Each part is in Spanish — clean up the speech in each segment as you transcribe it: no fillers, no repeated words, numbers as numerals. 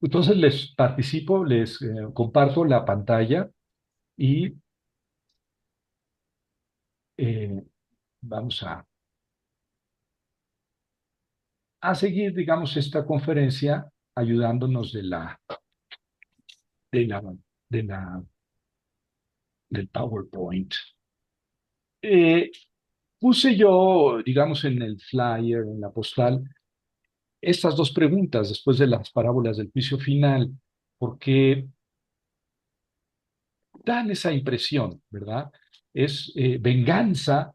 Entonces les participo, les comparto la pantalla y eh, vamos a seguir, digamos, esta conferencia ayudándonos de la, de la, del PowerPoint. Eh, Puse yo, digamos, en el flyer, en la postal, estas dos preguntas después de las parábolas del juicio final, porque dan esa impresión, ¿verdad? Es venganza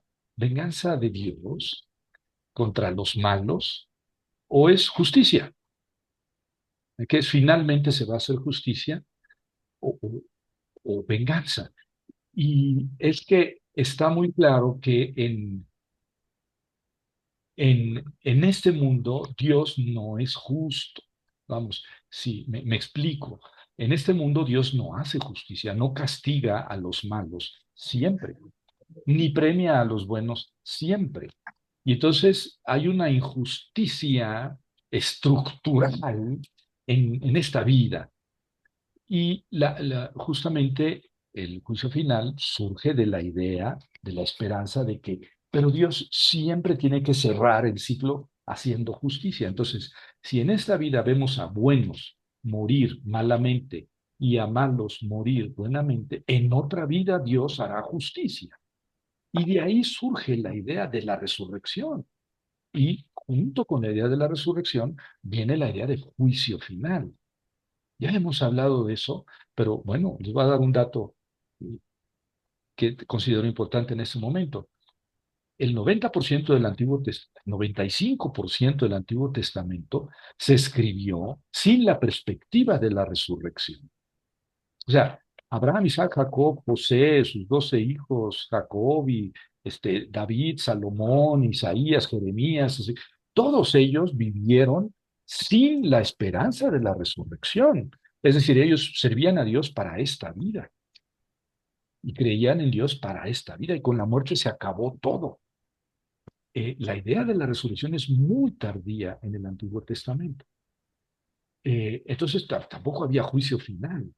de Dios contra los malos, o es justicia, que finalmente se va a hacer justicia o, o- o venganza. Y es que está muy claro que en este mundo Dios no es justo. Vamos, sí, me explico. En este mundo Dios no hace justicia, no castiga a los malos siempre, ni premia a los buenos siempre. Y entonces hay una injusticia estructural en esta vida. Y justamente el juicio final surge de la idea, de la esperanza de que, pero Dios siempre tiene que cerrar el ciclo haciendo justicia. Entonces, si en esta vida vemos a buenos morir malamente y a malos morir buenamente, en otra vida Dios hará justicia. Y de ahí surge la idea de la resurrección. Y junto con la idea de la resurrección viene la idea de juicio final. Ya hemos hablado de eso, pero bueno, les voy a dar un dato que considero importante en este momento. El 90% del Antiguo Testamento, 95% del Antiguo Testamento se escribió sin la perspectiva de la resurrección. O sea, Abraham, Isaac, Jacob, José, sus 12 hijos, Jacob y David, Salomón, Isaías, Jeremías, así, todos ellos vivieron sin la esperanza de la resurrección. Es decir, ellos servían a Dios para esta vida y creían en Dios para esta vida y con la muerte se acabó todo. La idea de la resurrección es muy tardía en el Antiguo Testamento. Entonces tampoco había juicio final.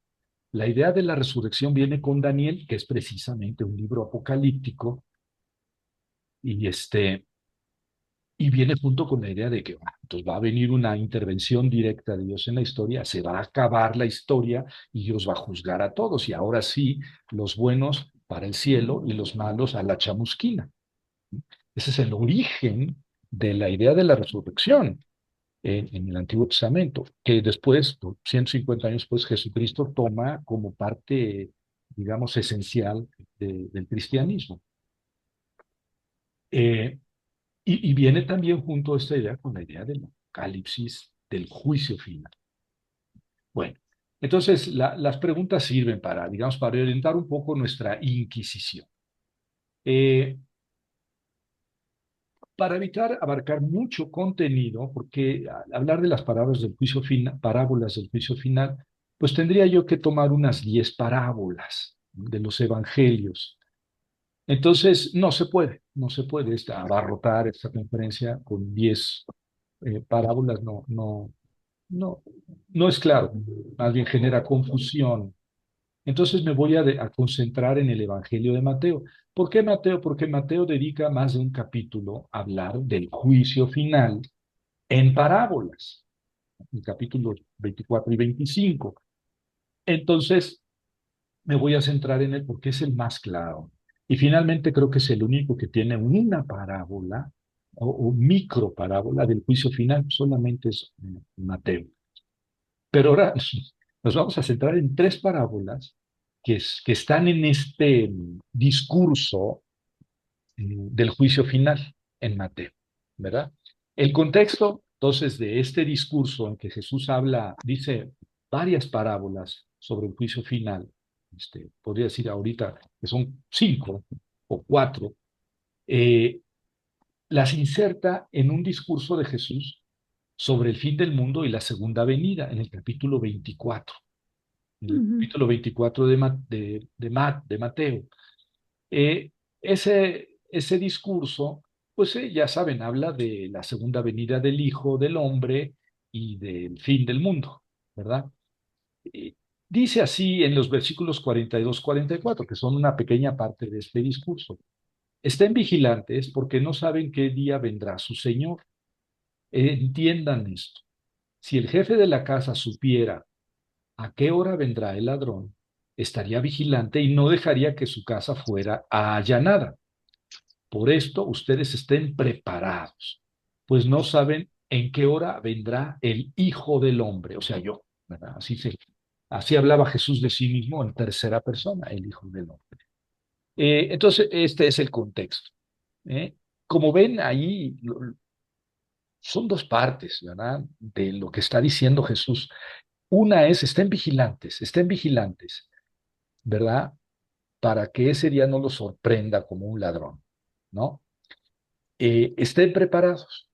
La idea de la resurrección viene con Daniel, que es precisamente un libro apocalíptico, y, y viene junto con la idea de que entonces va a venir una intervención directa de Dios en la historia, se va a acabar la historia y Dios va a juzgar a todos, y ahora sí, los buenos para el cielo y los malos a la chamusquina. Ese es el origen de la idea de la resurrección en el Antiguo Testamento, que después, 150 años después, Jesucristo toma como parte, digamos, esencial del cristianismo. Eh, y viene también junto a esta idea con la idea del apocalipsis, del juicio final. Bueno, entonces las preguntas sirven para, digamos, para orientar un poco nuestra inquisición. Eh, para evitar abarcar mucho contenido, porque al hablar de las parábolas del juicio final, parábolas del juicio final, pues tendría yo que tomar unas 10 parábolas de los evangelios. Entonces, no se puede abarrotar esta conferencia con 10 parábolas, no, no es claro, más bien genera confusión. Entonces me voy a concentrar en el Evangelio de Mateo. ¿Por qué Mateo? Porque Mateo dedica más de un capítulo a hablar del juicio final en parábolas, en capítulos 24 y 25. Entonces me voy a centrar en él porque es el más claro. Y finalmente creo que es el único que tiene una parábola o micro parábola del juicio final, solamente es Mateo. Pero ahora nos vamos a centrar en tres parábolas que están en este discurso del juicio final en Mateo, ¿verdad? El contexto, entonces, de este discurso en que Jesús habla, dice varias parábolas sobre el juicio final, podría decir ahorita que son cinco o cuatro, eh, las inserta en un discurso de Jesús sobre el fin del mundo y la segunda venida, en el capítulo 24. En el Ujú. capítulo 24 de Mateo. Eh, ese discurso, pues ya saben, habla de la segunda venida del Hijo del Hombre y del fin del mundo. ¿verdad? Y dice así en los versículos 42, 44, que son una pequeña parte de este discurso. Estén vigilantes porque no saben qué día vendrá su Señor. Entiendan esto. Si el jefe de la casa supiera a qué hora vendrá el ladrón, estaría vigilante y no dejaría que su casa fuera allanada. Por esto ustedes estén preparados, pues no saben en qué hora vendrá el Hijo del Hombre, o sea, yo, ¿verdad? Así hablaba Jesús de sí mismo en tercera persona, el Hijo del Hombre. Entonces, este es el contexto. ¿Eh? Como ven ahí, son dos partes, ¿verdad? De lo que está diciendo Jesús. Una es, estén vigilantes, ¿verdad? Para que ese día no los sorprenda como un ladrón, ¿no? Estén preparados,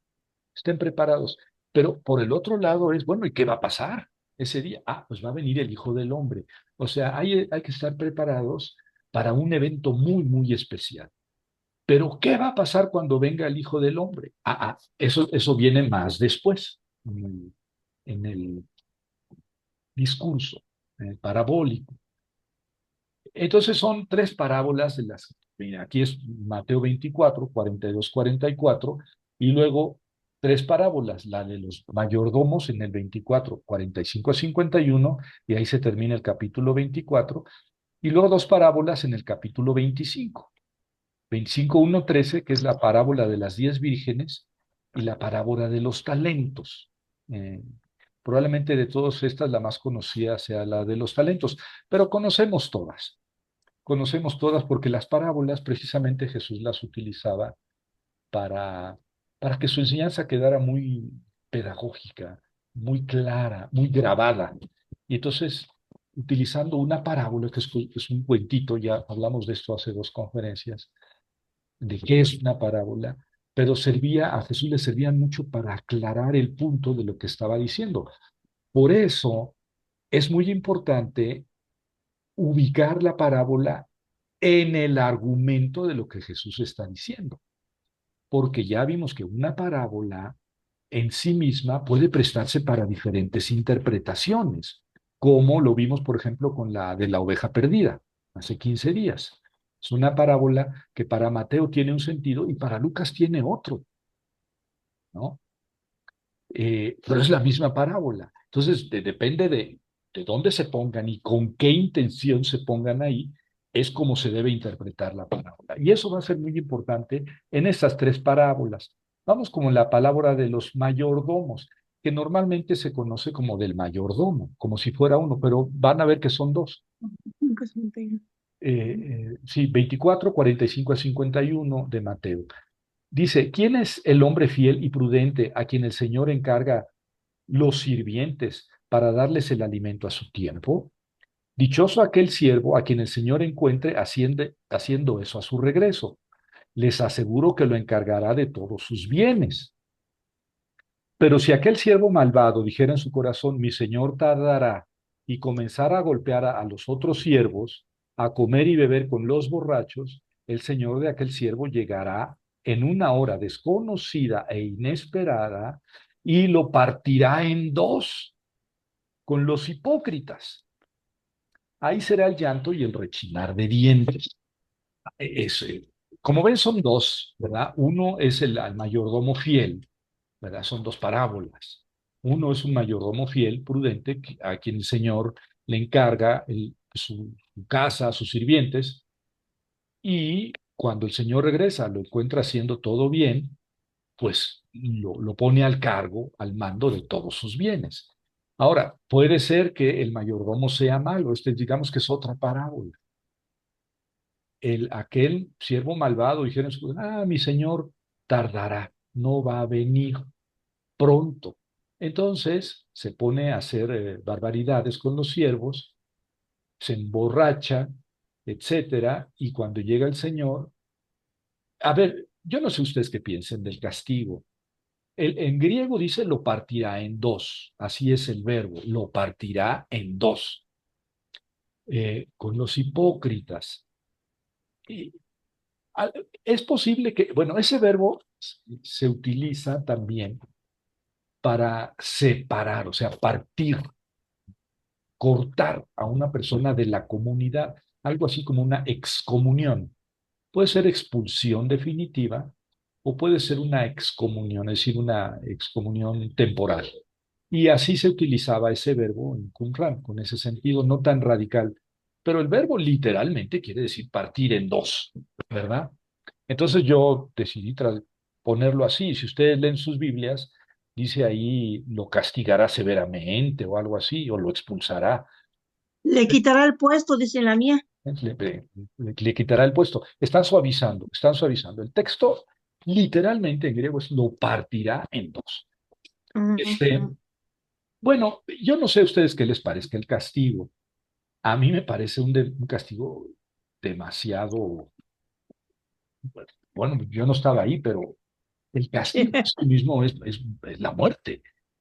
estén preparados. Pero por el otro lado es, bueno, ¿y qué va a pasar ese día? Ah, pues va a venir el Hijo del Hombre. O sea, hay que estar preparados para un evento muy, muy especial. Pero ¿qué va a pasar cuando venga el Hijo del Hombre? Eso viene más después, en el discurso parabólico. Entonces son tres parábolas de las, mira, aquí es Mateo 24, 42, 44, y luego tres parábolas, la de los mayordomos en el 24, 45 a 51, y ahí se termina el capítulo 24, y luego dos parábolas en el capítulo 25, 25, 1, 13, que es la parábola de las 10 vírgenes, y la parábola de los talentos. Eh, Probablemente de todas estas la más conocida sea la de los talentos, pero conocemos todas porque las parábolas precisamente Jesús las utilizaba para, para que su enseñanza quedara muy pedagógica, muy clara, muy grabada. Y entonces, utilizando una parábola, que es un cuentito, ya hablamos de esto hace dos conferencias, de qué es una parábola, pero a Jesús le servía mucho para aclarar el punto de lo que estaba diciendo. Por eso es muy importante ubicar la parábola en el argumento de lo que Jesús está diciendo, porque ya vimos que una parábola en sí misma puede prestarse para diferentes interpretaciones, como lo vimos, por ejemplo, con la de la oveja perdida, hace 15 días. Es una parábola que para Mateo tiene un sentido y para Lucas tiene otro, ¿no? Pero es la misma parábola. Entonces, depende de dónde se pongan y con qué intención se pongan ahí, es como se debe interpretar la parábola. Y eso va a ser muy importante en estas tres parábolas. Vamos como la palabra de los mayordomos, que normalmente se conoce como del mayordomo, como si fuera uno, pero van a ver que son dos. Nunca se me pega. Sí, 24, 45 a 51 de Mateo. Dice, ¿quién es el hombre fiel y prudente a quien el Señor encarga los sirvientes para darles el alimento a su tiempo? Dichoso aquel siervo a quien el Señor encuentre haciendo eso a su regreso. Les aseguro que lo encargará de todos sus bienes. Pero si aquel siervo malvado dijera en su corazón, mi señor tardará, y comenzara a golpear a los otros siervos, a comer y beber con los borrachos, el señor de aquel siervo llegará en una hora desconocida e inesperada y lo partirá en dos con los hipócritas. Ahí será el llanto y el rechinar de dientes. Es, como ven, son dos, ¿verdad? Uno es el mayordomo fiel, ¿verdad? Son dos parábolas. Uno es un mayordomo fiel, prudente, a quien el Señor le encarga su casa, sus sirvientes, y cuando el Señor regresa, lo encuentra haciendo todo bien, pues lo pone al cargo, al mando de todos sus bienes. Ahora, puede ser que el mayordomo sea malo, digamos que es otra parábola. Aquel siervo malvado dijera, mi señor tardará, no va a venir pronto. Entonces se pone a hacer barbaridades con los siervos, se emborracha, etcétera, y cuando llega el Señor, a ver, yo no sé ustedes qué piensen del castigo. En griego dice lo partirá en dos, así es el verbo, lo partirá en dos, con los hipócritas. Y, es posible que, bueno, ese verbo se utiliza también para separar, o sea, partir. cortar a una persona de la comunidad, algo así como una excomunión. Puede ser expulsión definitiva o puede ser una excomunión, es decir, una excomunión temporal. Y así se utilizaba ese verbo en Qumran, con ese sentido no tan radical. Pero el verbo literalmente quiere decir partir en dos, ¿verdad? Entonces yo decidí ponerlo así. Si ustedes leen sus Biblias, dice ahí lo castigará severamente o algo así, o lo expulsará. Le quitará el puesto, dice la mía. Le quitará el puesto. Están suavizando, están suavizando. El texto literalmente en griego es lo partirá en dos. Este, Ujú. bueno, yo no sé a ustedes qué les parezca el castigo. A mí me parece un castigo demasiado, bueno, yo no estaba ahí, pero el castigo en sí mismo es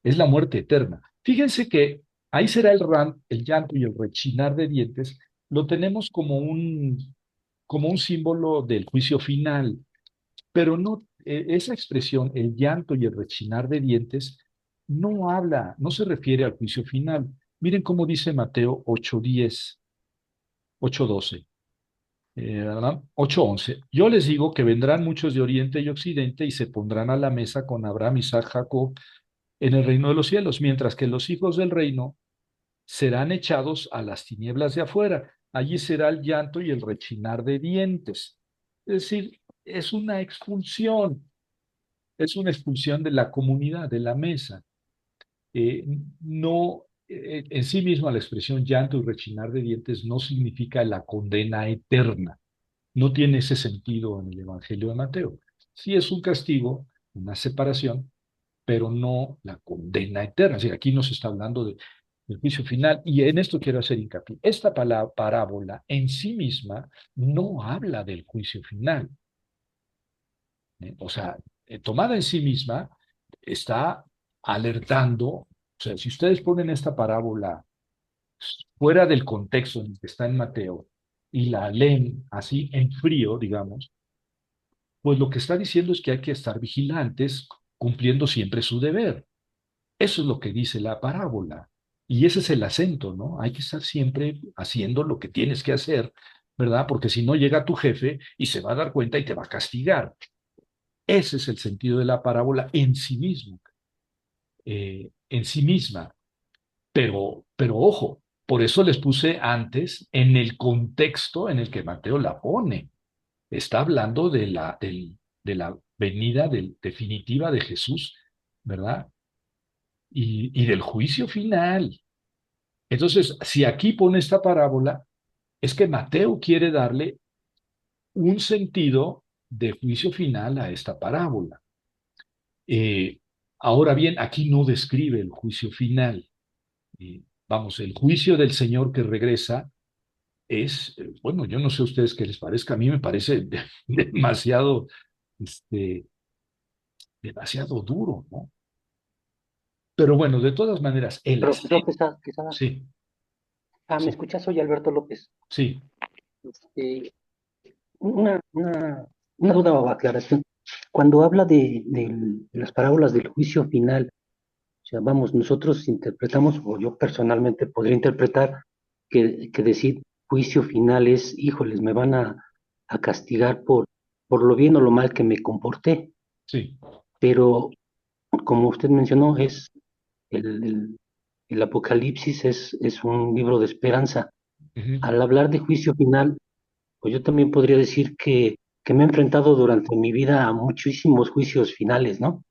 es la muerte eterna. Fíjense que ahí será el llanto y el rechinar de dientes, lo tenemos como un símbolo del juicio final, pero no, esa expresión, el llanto y el rechinar de dientes, no habla, no se refiere al juicio final. Miren cómo dice Mateo 8:10, 8:12. 8:11. Yo les digo que vendrán muchos de oriente y occidente y se pondrán a la mesa con Abraham, Isaac, Jacob en el reino de los cielos, mientras que los hijos del reino serán echados a las tinieblas de afuera. Allí será el llanto y el rechinar de dientes. Es decir, es una expulsión de la comunidad, de la mesa. Eh, no, en sí misma la expresión llanto y rechinar de dientes no significa la condena eterna. No tiene ese sentido en el Evangelio de Mateo. Sí es un castigo, una separación, pero no la condena eterna. Es decir, aquí nos está hablando del juicio final y en esto quiero hacer hincapié. Esta parábola en sí misma no habla del juicio final. O sea, tomada en sí misma, está alertando. O sea, si ustedes ponen esta parábola fuera del contexto en el que está en Mateo y la leen así en frío, digamos, pues lo que está diciendo es que hay que estar vigilantes, cumpliendo siempre su deber. Eso es lo que dice la parábola. Y ese es el acento, ¿no? Hay que estar siempre haciendo lo que tienes que hacer, ¿verdad? Porque si no llega tu jefe y se va a dar cuenta y te va a castigar. Ese es el sentido de la parábola en sí mismo, en sí misma. Pero ojo, por eso les puse antes en el contexto en el que Mateo la pone. Está hablando de la venida definitiva de Jesús, ¿verdad? Y del juicio final. Entonces, si aquí pone esta parábola, es que Mateo quiere darle un sentido de juicio final a esta parábola. Eh, Ahora bien, aquí no describe el juicio final. Vamos, el juicio del Señor que regresa es, bueno, yo no sé a ustedes qué les parezca, a mí me parece demasiado, este, demasiado duro, ¿no? Pero bueno, de todas maneras, el Profesor acento, Quesada, sí, ¿me sí, escuchas? Soy Alberto López. sí, Este, una, una, una duda o aclaración. Cuando habla de las parábolas del juicio final, o sea, vamos, nosotros interpretamos, o yo personalmente podría interpretar que decir juicio final es, híjoles, me van a castigar por lo bien o lo mal que me comporté. sí. Pero, como usted mencionó, el, el, el Apocalipsis es un libro de esperanza. Ujú. Al hablar de juicio final, pues yo también podría decir que me he enfrentado durante mi vida a muchísimos juicios finales, ¿no?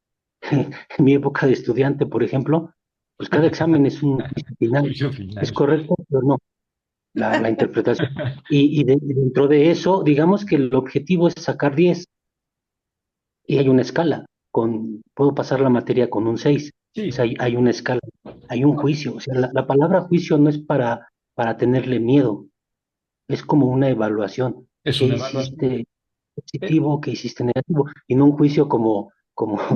En mi época de estudiante, por ejemplo, pues cada examen es un juicio final. Juicio ¿Es final. correcto? Pero no, la interpretación. Y dentro de eso, digamos que el objetivo es sacar 10 y hay una escala. Puedo pasar la materia con un 6. O Sí, sea, hay una escala, hay un juicio. O sea, la palabra juicio no es para tenerle miedo, es como una evaluación. es ¿Qué una evaluación. hiciste Eh, positivo, qué hiciste negativo? Y no un juicio como,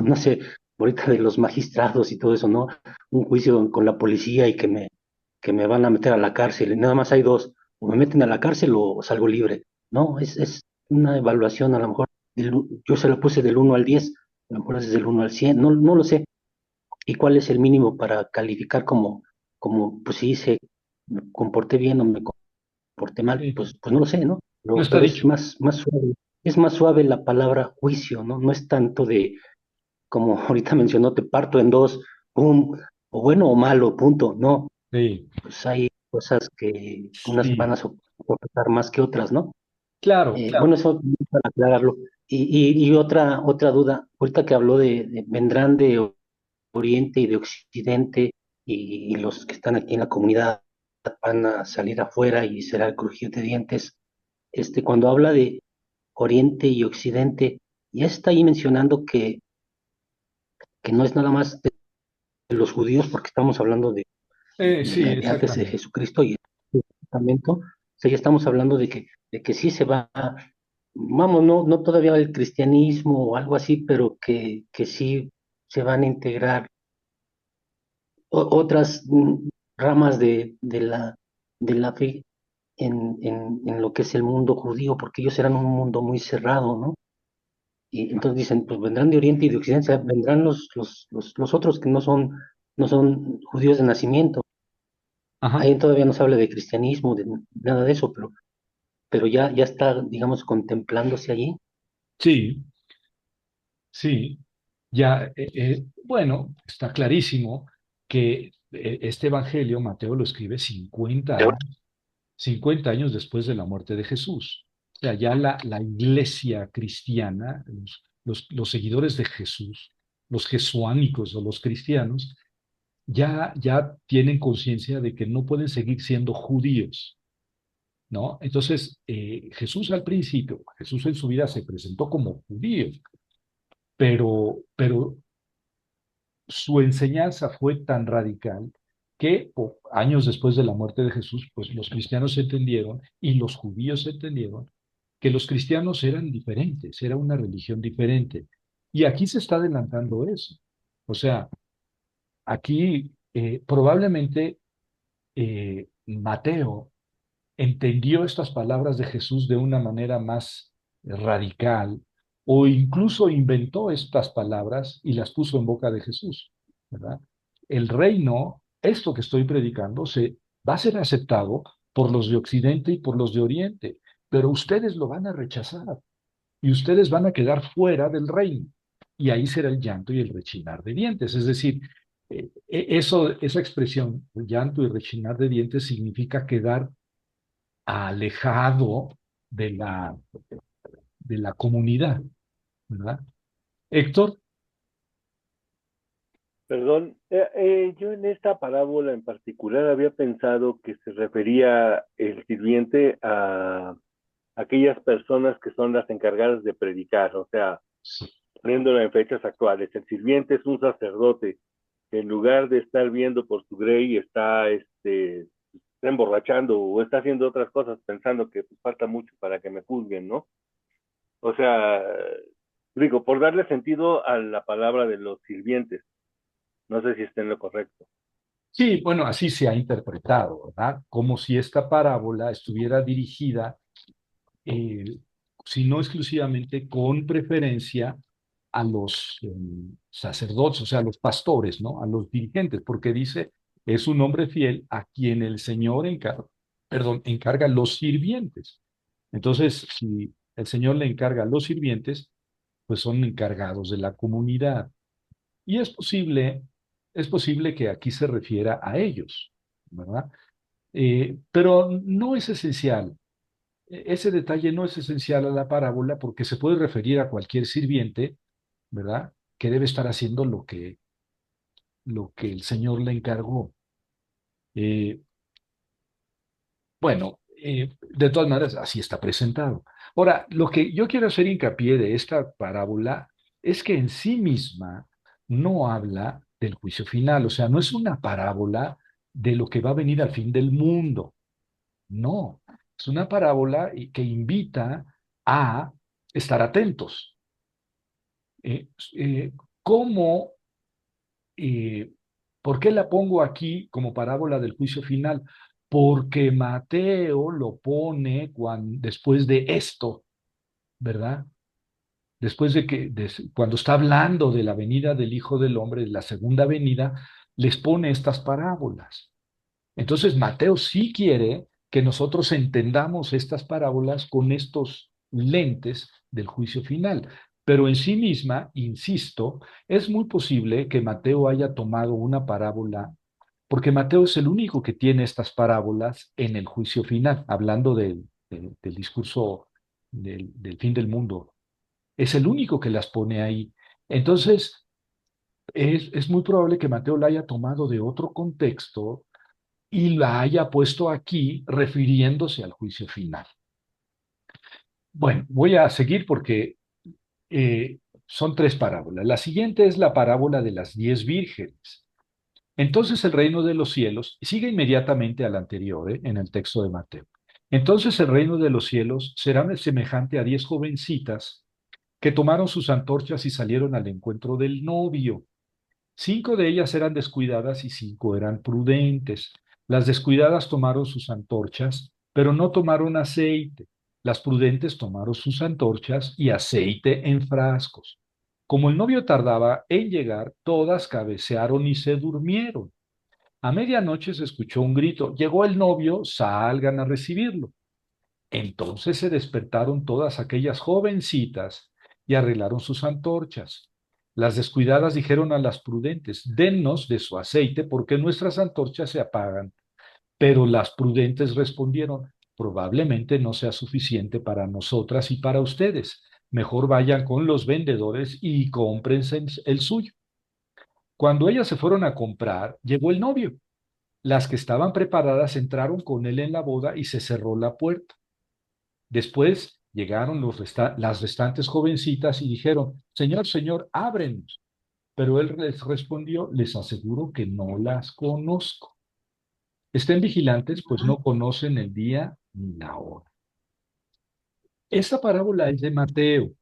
no sé, ahorita de los magistrados y todo eso, ¿no? Un juicio con la policía y que me van a meter a la cárcel. Y nada más hay dos, o me meten a la cárcel o salgo libre. No, es una evaluación, a lo mejor, yo se la puse del 1 al 10, a lo mejor es del 1 al 100, no lo sé. ¿Y cuál es el mínimo para calificar como pues sí hice? me comporté bien o me comporté mal, Sí, pues no lo sé, ¿no? no está Pero dicho. es más suave la palabra juicio, ¿no? No es tanto de, como ahorita mencionó, te parto en dos, pum, o bueno o malo, punto. No, Sí, pues hay cosas que unas van sí, a soportar más que otras, ¿no? claro, claro. Bueno, eso para aclararlo. Y otra duda, ahorita que habló vendrán de Oriente y de Occidente y los que están aquí en la comunidad van a salir afuera y será el crujir de dientes. Cuando habla de Oriente y Occidente, ya está ahí mencionando que no es nada más de los judíos, porque estamos hablando Sí, de antes de exactamente. Jesucristo y el Testamento. O sea, ya estamos hablando de que sí se va, vamos, no todavía el cristianismo o algo así, pero que sí se van a integrar otras ramas de la fe en lo que es el mundo judío, porque ellos eran un mundo muy cerrado, ¿no? Y entonces dicen, pues vendrán de Oriente y de Occidente, o sea, vendrán los otros que no son judíos de nacimiento. Ajá. Ahí todavía no se habla de cristianismo, de nada de eso, pero ya está, digamos, contemplándose allí. Sí, sí. Ya, bueno, está clarísimo que este evangelio Mateo lo escribe 50 años después de la muerte de Jesús. O sea, ya la iglesia cristiana, los seguidores de Jesús, los jesuánicos o los cristianos, ya tienen conciencia de que no pueden seguir siendo judíos, ¿no? Entonces, Jesús al principio, Jesús en su vida se presentó como judío, pero su enseñanza fue tan radical que años después de la muerte de Jesús, pues los cristianos entendieron y los judíos entendieron que los cristianos eran diferentes, era una religión diferente. Y aquí se está adelantando eso. O sea, aquí probablemente Mateo entendió estas palabras de Jesús de una manera más radical o incluso inventó estas palabras y las puso en boca de Jesús, ¿verdad? El reino, esto que estoy predicando, va a ser aceptado por los de Occidente y por los de Oriente, pero ustedes lo van a rechazar y ustedes van a quedar fuera del reino. Y ahí será el llanto y el rechinar de dientes. Es decir, esa expresión, llanto y rechinar de dientes, significa quedar alejado de la comunidad, ¿verdad? Héctor, Perdón, yo en esta parábola en particular había pensado que se refería el sirviente a aquellas personas que son las encargadas de predicar, o sea, poniéndolo en fechas actuales, el sirviente es un sacerdote que en lugar de estar viendo por su grey está emborrachando o está haciendo otras cosas pensando que pues, falta mucho para que me juzguen, ¿no? O sea, digo, por darle sentido a la palabra de los sirvientes, no sé si está en lo correcto. sí, bueno, así se ha interpretado, ¿verdad? Como si esta parábola estuviera dirigida, eh, si no exclusivamente, con preferencia a los sacerdotes, o sea, a los pastores, ¿no? A los dirigentes, porque dice, es un hombre fiel a quien el Señor encarga los sirvientes. Entonces, si el Señor le encarga a los sirvientes, pues son encargados de la comunidad. Y es posible que aquí se refiera a ellos, ¿verdad? Pero no es esencial. Ese detalle no es esencial a la parábola porque se puede referir a cualquier sirviente, ¿verdad? Que debe estar haciendo lo que el Señor le encargó. Eh, Bueno, de todas maneras, así está presentado. Ahora, lo que yo quiero hacer hincapié de esta parábola es que en sí misma no habla del juicio final, o sea, no es una parábola de lo que va a venir al fin del mundo, no, es una parábola que invita a estar atentos. Eh, eh, ¿Cómo eh, ¿Por qué la pongo aquí como parábola del juicio final? Porque Mateo lo pone después de esto, ¿verdad? Después cuando está hablando de la venida del Hijo del Hombre, de la segunda venida, les pone estas parábolas. Entonces, Mateo sí quiere que nosotros entendamos estas parábolas con estos lentes del juicio final. Pero en sí misma, insisto, es muy posible que Mateo haya tomado una parábola, porque Mateo es el único que tiene estas parábolas en el juicio final, hablando del discurso del fin del mundo. Es el único que las pone ahí. Entonces, es muy probable que Mateo la haya tomado de otro contexto y la haya puesto aquí refiriéndose al juicio final. Bueno, voy a seguir porque son tres parábolas. La siguiente es la parábola de las 10 vírgenes. Entonces el reino de los cielos, sigue inmediatamente al anterior, en el texto de Mateo. Entonces el reino de los cielos será semejante a 10 jovencitas que tomaron sus antorchas y salieron al encuentro del novio. 5 de ellas eran descuidadas y 5 eran prudentes. Las descuidadas tomaron sus antorchas, pero no tomaron aceite. Las prudentes tomaron sus antorchas y aceite en frascos. Como el novio tardaba en llegar, todas cabecearon y se durmieron. A medianoche se escuchó un grito: llegó el novio, salgan a recibirlo. Entonces se despertaron todas aquellas jovencitas y arreglaron sus antorchas. Las descuidadas dijeron a las prudentes: dennos de su aceite porque nuestras antorchas se apagan. Pero las prudentes respondieron: probablemente no sea suficiente para nosotras y para ustedes. Mejor vayan con los vendedores y cómprense el suyo. Cuando ellas se fueron a comprar, llegó el novio. Las que estaban preparadas entraron con él en la boda y se cerró la puerta. Después llegaron las restantes jovencitas y dijeron: Señor, Señor, ábrenos. Pero él les respondió: les aseguro que no las conozco. Estén vigilantes, pues no conocen el día ni la hora. Esta parábola es de Mateo.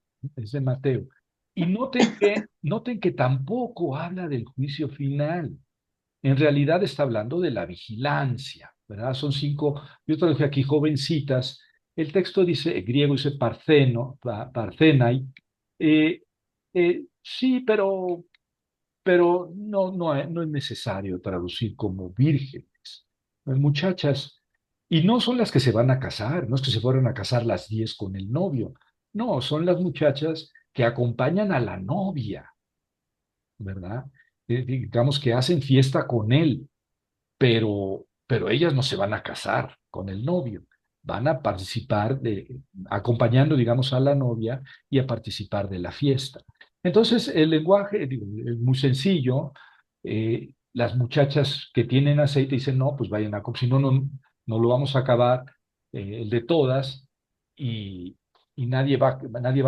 Y noten que tampoco habla del juicio final. En realidad está hablando de la vigilancia, ¿verdad? Son 5, yo traje aquí jovencitas. El texto dice, en griego dice parcenai. Sí, pero no es necesario traducir como vírgenes. Muchachas, y no son las que se van a casar, no es que se fueron a casar las 10 con el novio. No, son las muchachas que acompañan a la novia, ¿verdad? Digamos que hacen fiesta con él, pero ellas no se van a casar con el novio, van a participar acompañando, digamos, a la novia y a participar de la fiesta. Entonces, el lenguaje, digo, es muy sencillo. Las muchachas que tienen aceite dicen: no, pues vayan a comprar, si no, no lo vamos a acabar, el de todas, y, y nadie va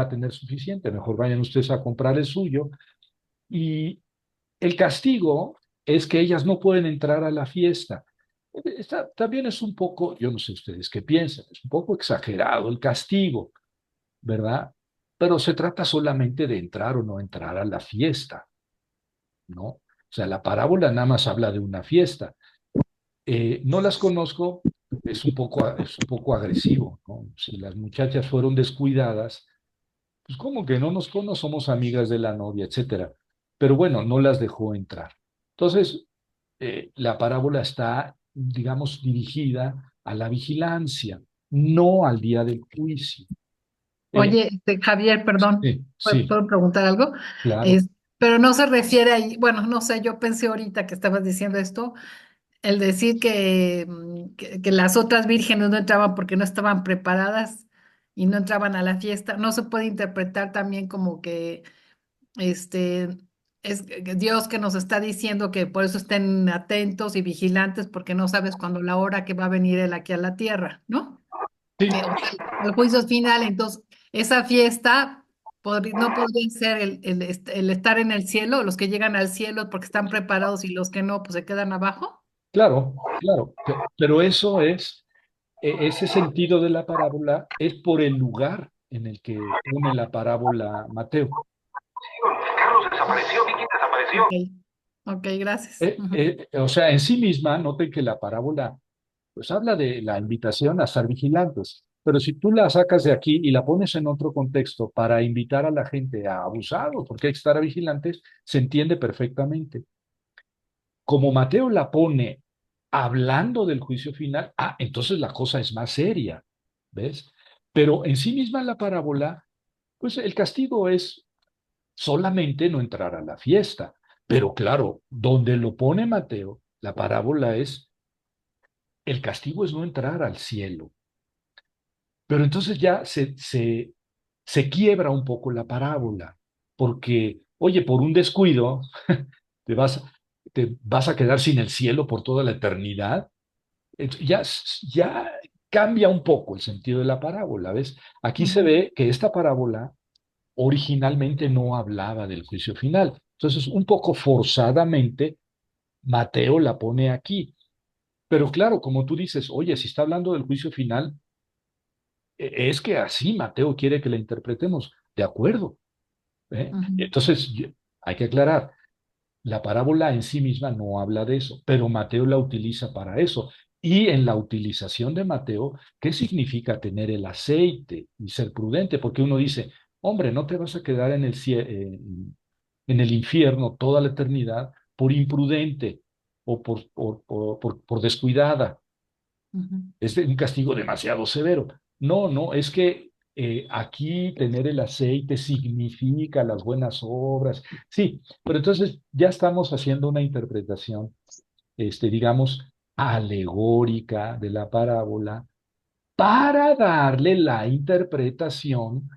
a tener suficiente, mejor vayan ustedes a comprar el suyo. Y el castigo es que ellas no pueden entrar a la fiesta. También es un poco, yo no sé ustedes qué piensan, es un poco exagerado el castigo, ¿verdad? Pero se trata solamente de entrar o no entrar a la fiesta, ¿no? O sea, la parábola nada más habla de una fiesta. No las conozco, es un poco agresivo, ¿no? Si las muchachas fueron descuidadas, pues como que no somos amigas de la novia, etcétera. Pero bueno, no las dejó entrar. Entonces, la parábola está, digamos, dirigida a la vigilancia, no al día del juicio. Oye, Javier, perdón, Sí, sí, ¿puedo preguntar algo? claro, Es, pero no se refiere ahí, bueno, no sé, yo pensé ahorita que estabas diciendo esto, el decir que las otras vírgenes no entraban porque no estaban preparadas y no entraban a la fiesta, no se puede interpretar también como que este es que Dios que nos está diciendo que por eso estén atentos y vigilantes porque no sabes cuándo la hora que va a venir Él aquí a la tierra, ¿no? sí, O sea, el juicio final, entonces, esa fiesta no podría ser el estar en el cielo, los que llegan al cielo porque están preparados y los que no, pues se quedan abajo. claro, claro. Pero eso es, ese sentido de la parábola es por el lugar en el que pone la parábola Mateo. Carlos desapareció, Vicky desapareció. Ok, ok, gracias. Ujú. O sea, en sí misma, noten que la parábola pues habla de la invitación a estar vigilantes. Pero si tú la sacas de aquí y la pones en otro contexto para invitar a la gente a abusar, o porque hay que estar vigilantes, se entiende perfectamente. Como Mateo la pone hablando del juicio final, entonces la cosa es más seria, ¿ves? Pero en sí misma la parábola, pues el castigo es solamente no entrar a la fiesta. Pero claro, donde lo pone Mateo, la parábola es, el castigo es no entrar al cielo. Pero entonces ya se quiebra un poco la parábola, porque, oye, por un descuido te vas, te vas a quedar sin el cielo por toda la eternidad. Ya cambia un poco el sentido de la parábola, ¿ves? Aquí se Ujú, ve que esta parábola originalmente no hablaba del juicio final. Entonces, un poco forzadamente, Mateo la pone aquí. Pero claro, como tú dices, oye, si está hablando del juicio final, es que así Mateo quiere que la interpretemos. De acuerdo, ¿eh? ujú. Entonces, hay que aclarar, la parábola en sí misma no habla de eso, pero Mateo la utiliza para eso. Y en la utilización de Mateo, ¿qué significa tener el aceite y ser prudente? Porque uno dice, hombre, no te vas a quedar en el infierno toda la eternidad por imprudente o por descuidada. Ujú, Es un castigo demasiado severo. No, no, es que aquí tener el aceite significa las buenas obras. Sí, pero entonces ya estamos haciendo una interpretación, digamos, alegórica de la parábola para darle la interpretación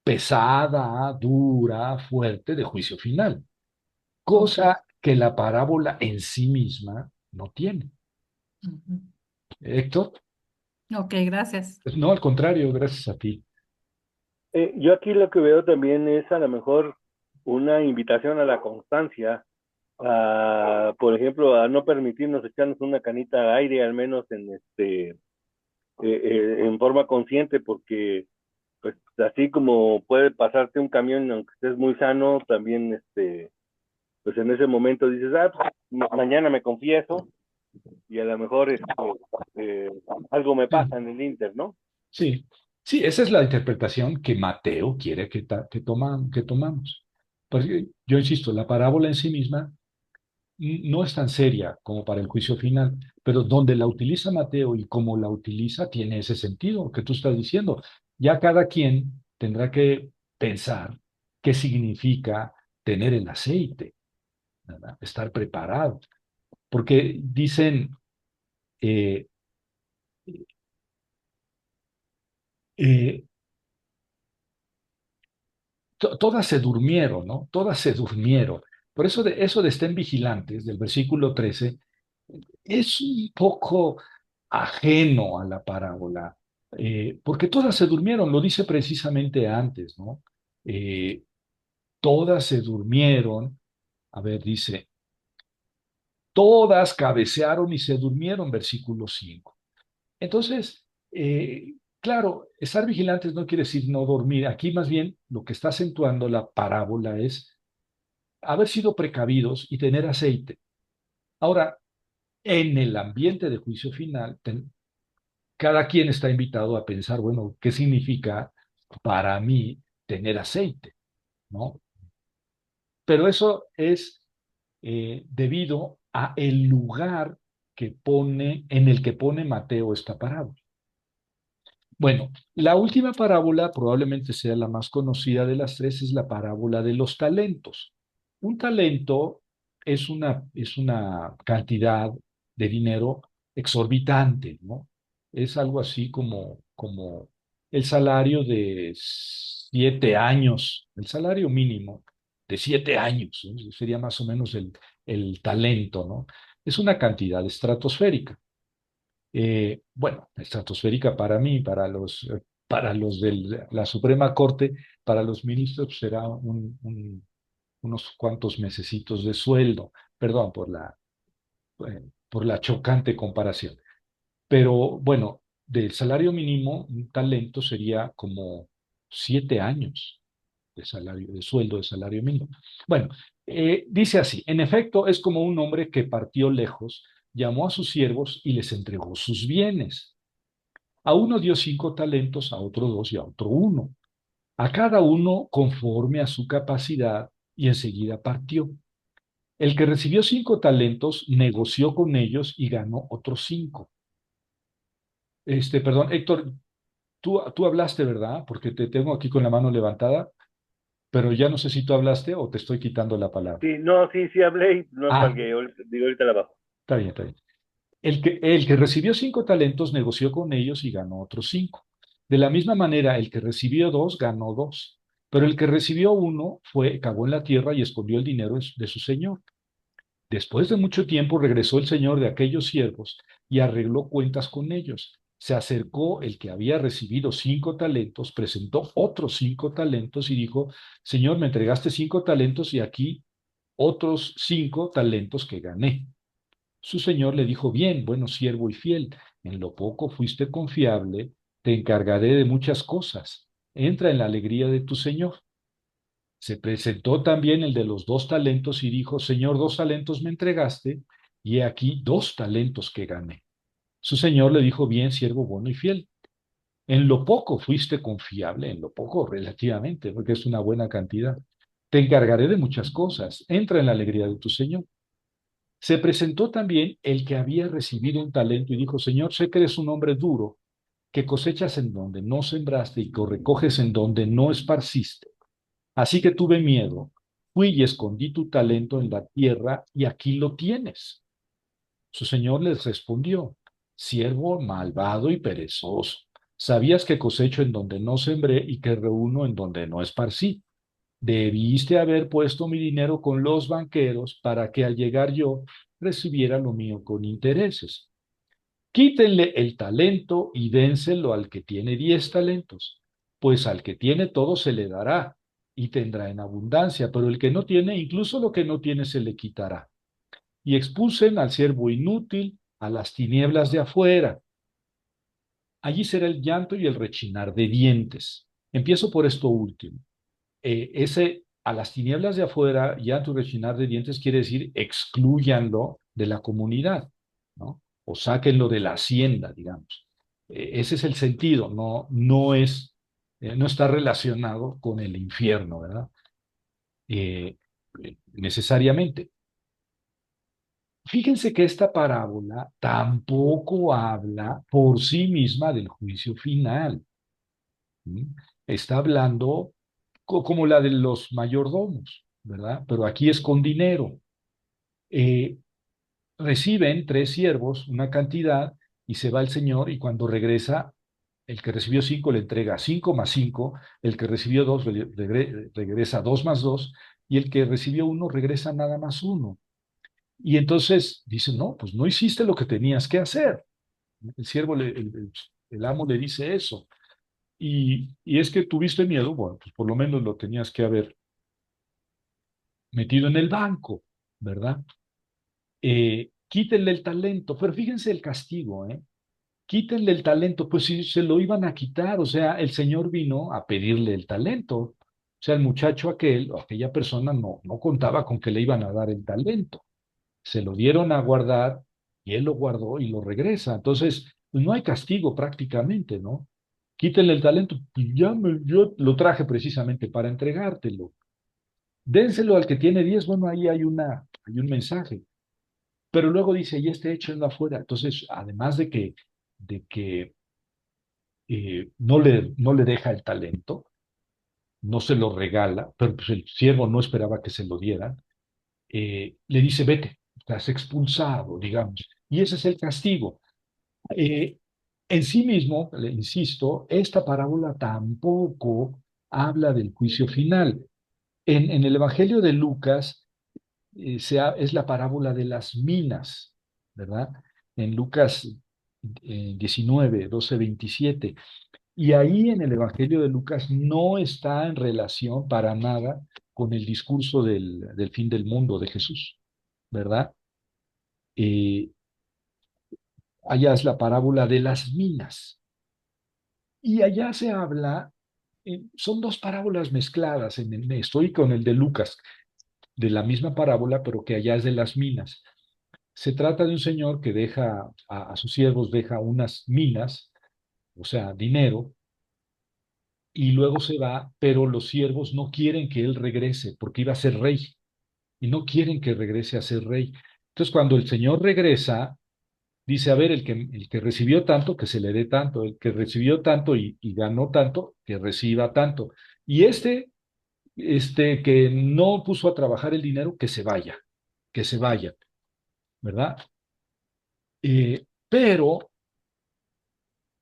pesada, dura, fuerte de juicio final, ok, cosa que la parábola en sí misma no tiene. ujú. Héctor, Ok, gracias. pues no, al contrario, gracias a ti. Yo aquí lo que veo también es a lo mejor una invitación a la constancia, por ejemplo, a no permitirnos echarnos una canita de aire, al menos en forma consciente, porque pues así como puede pasarte un camión aunque estés muy sano, también pues en ese momento dices, pues, mañana me confieso y a lo mejor eh, algo me Sí. pasa en el Inter, ¿no? Sí, sí, esa es la interpretación que Mateo quiere que tomamos. Porque yo insisto, la parábola en sí misma no es tan seria como para el juicio final, pero donde la utiliza Mateo y cómo la utiliza tiene ese sentido que tú estás diciendo. Ya cada quien tendrá que pensar qué significa tener el aceite, ¿verdad? Estar preparado. Porque dicen, eh, eh, todas se durmieron, ¿no? Todas se durmieron. Por eso de estén vigilantes, del versículo 13, es un poco ajeno a la parábola, porque todas se durmieron, lo dice precisamente antes, ¿no? Eh, todas se durmieron, a ver, dice, todas cabecearon y se durmieron, versículo 5. Entonces, claro, estar vigilantes no quiere decir no dormir. Aquí más bien lo que está acentuando la parábola es haber sido precavidos y tener aceite. Ahora, en el ambiente de juicio final, cada quien está invitado a pensar, bueno, ¿qué significa para mí tener aceite? ¿No? Pero eso es debido a el lugar en el que pone Mateo esta parábola. Bueno, la última parábola, probablemente sea la más conocida de las tres, es la parábola de los talentos. Un talento es una cantidad de dinero exorbitante, ¿no? Es algo así como el salario de 7 años, el salario mínimo de 7 años, ¿no? Sería más o menos el talento, ¿no? Es una cantidad estratosférica. Bueno, estratosférica para mí, para los de la Suprema Corte, para los ministros será unos cuantos mesecitos de sueldo, perdón por la chocante comparación. Pero bueno, del salario mínimo, un talento sería como 7 años de sueldo de salario mínimo. Bueno, dice así, en efecto, es como un hombre que partió lejos, llamó a sus siervos y les entregó sus bienes. A uno dio 5 talentos, a otro 2 y a otro 1. A cada uno conforme a su capacidad y enseguida partió. El que recibió 5 talentos negoció con ellos y ganó otros 5. Perdón, Héctor, tú hablaste, ¿verdad? Porque te tengo aquí con la mano levantada, pero ya no sé si tú hablaste o te estoy quitando la palabra. Sí, no, sí hablé y no Ah, cuelgué. Digo, ahorita la bajo. está bien, está bien. El que recibió 5 talentos negoció con ellos y ganó otros 5. De la misma manera, el que recibió 2 ganó 2. Pero el que recibió 1 cavó en la tierra y escondió el dinero de su señor. Después de mucho tiempo regresó el señor de aquellos siervos y arregló cuentas con ellos. Se acercó el que había recibido 5 talentos, presentó otros 5 talentos y dijo: Señor, me entregaste 5 talentos y aquí otros 5 talentos que gané. Su señor le dijo: Bien, bueno siervo y fiel, en lo poco fuiste confiable, te encargaré de muchas cosas. Entra en la alegría de tu señor. Se presentó también el de los 2 talentos y dijo: Señor, 2 talentos me entregaste, y he aquí 2 talentos que gané. Su señor le dijo: Bien, siervo bueno y fiel. En lo poco fuiste confiable, en lo poco relativamente, porque es una buena cantidad. Te encargaré de muchas cosas. Entra en la alegría de tu señor. Se presentó también el que había recibido 1 talento y dijo: Señor, sé que eres un hombre duro, que cosechas en donde no sembraste y que recoges en donde no esparciste. Así que tuve miedo, fui y escondí tu talento en la tierra y aquí lo tienes. Su señor les respondió: Siervo malvado y perezoso, sabías que cosecho en donde no sembré y que reúno en donde no esparcí. Debiste haber puesto mi dinero con los banqueros para que al llegar yo recibiera lo mío con intereses. Quítenle el talento y dénselo al que tiene 10 talentos, pues al que tiene todo se le dará y tendrá en abundancia, pero el que no tiene, incluso lo que no tiene se le quitará. Y expulsen al siervo inútil a las tinieblas de afuera. Allí será el llanto y el rechinar de dientes. Empiezo por esto último. Ese a las tinieblas de afuera, llanto y rechinar de dientes quiere decir excluyanlo de la comunidad, ¿no? O sáquenlo de la hacienda, digamos. Ese es el sentido, no está relacionado con el infierno, ¿verdad? Eh, Necesariamente. Fíjense que esta parábola tampoco habla por sí misma del juicio final. ¿Sí? Está hablando como la de los mayordomos, ¿verdad? Pero aquí es con dinero. Eh, Reciben 3 siervos una cantidad y se va el señor, y cuando regresa, el que recibió 5 le entrega 5 más 5, el que recibió 2 regresa 2 más 2, y el que recibió 1 regresa nada más 1. Y entonces dice: No, pues no hiciste lo que tenías que hacer. El siervo, el amo le dice eso. Y es que tuviste miedo, bueno, pues por lo menos lo tenías que haber metido en el banco, ¿verdad? Quítenle el talento, pero fíjense el castigo, ¿eh? Quítenle el talento, pues si se lo iban a quitar, o sea, el Señor vino a pedirle el talento. O sea, el muchacho aquel o aquella persona no contaba con que le iban a dar el talento. Se lo dieron a guardar y él lo guardó y lo regresa. Entonces, pues no hay castigo prácticamente, ¿no? Quítenle el talento, pues yo lo traje precisamente para entregártelo. Dénselo al que tiene 10. Bueno, ahí hay un mensaje. Pero luego dice: y este échenlo afuera. Entonces, además de que no le deja el talento, no se lo regala, pero pues el siervo no esperaba que se lo dieran, le dice: vete, estás expulsado, digamos. Y ese es el castigo. Eh, en sí mismo, le insisto, esta parábola tampoco habla del juicio final. En el Evangelio de Lucas es la parábola de las minas, ¿verdad? En Lucas 19, 12, 27. Y ahí en el Evangelio de Lucas no está en relación para nada con el discurso del fin del mundo de Jesús, ¿verdad? Eh, Allá es la parábola de las minas. Y allá se habla, son 2 parábolas mezcladas en esto, y con el de Lucas, de la misma parábola, pero que allá es de las minas. Se trata de un señor que deja a sus siervos, deja unas minas, o sea, dinero, y luego se va, pero los siervos no quieren que él regrese porque iba a ser rey. y no quieren que regrese a ser rey. Entonces, cuando el Señor regresa, dice, a ver, el que recibió tanto, que se le dé tanto, el que recibió tanto y ganó tanto, que reciba tanto. Y que no puso a trabajar el dinero, que se vaya, ¿verdad? Pero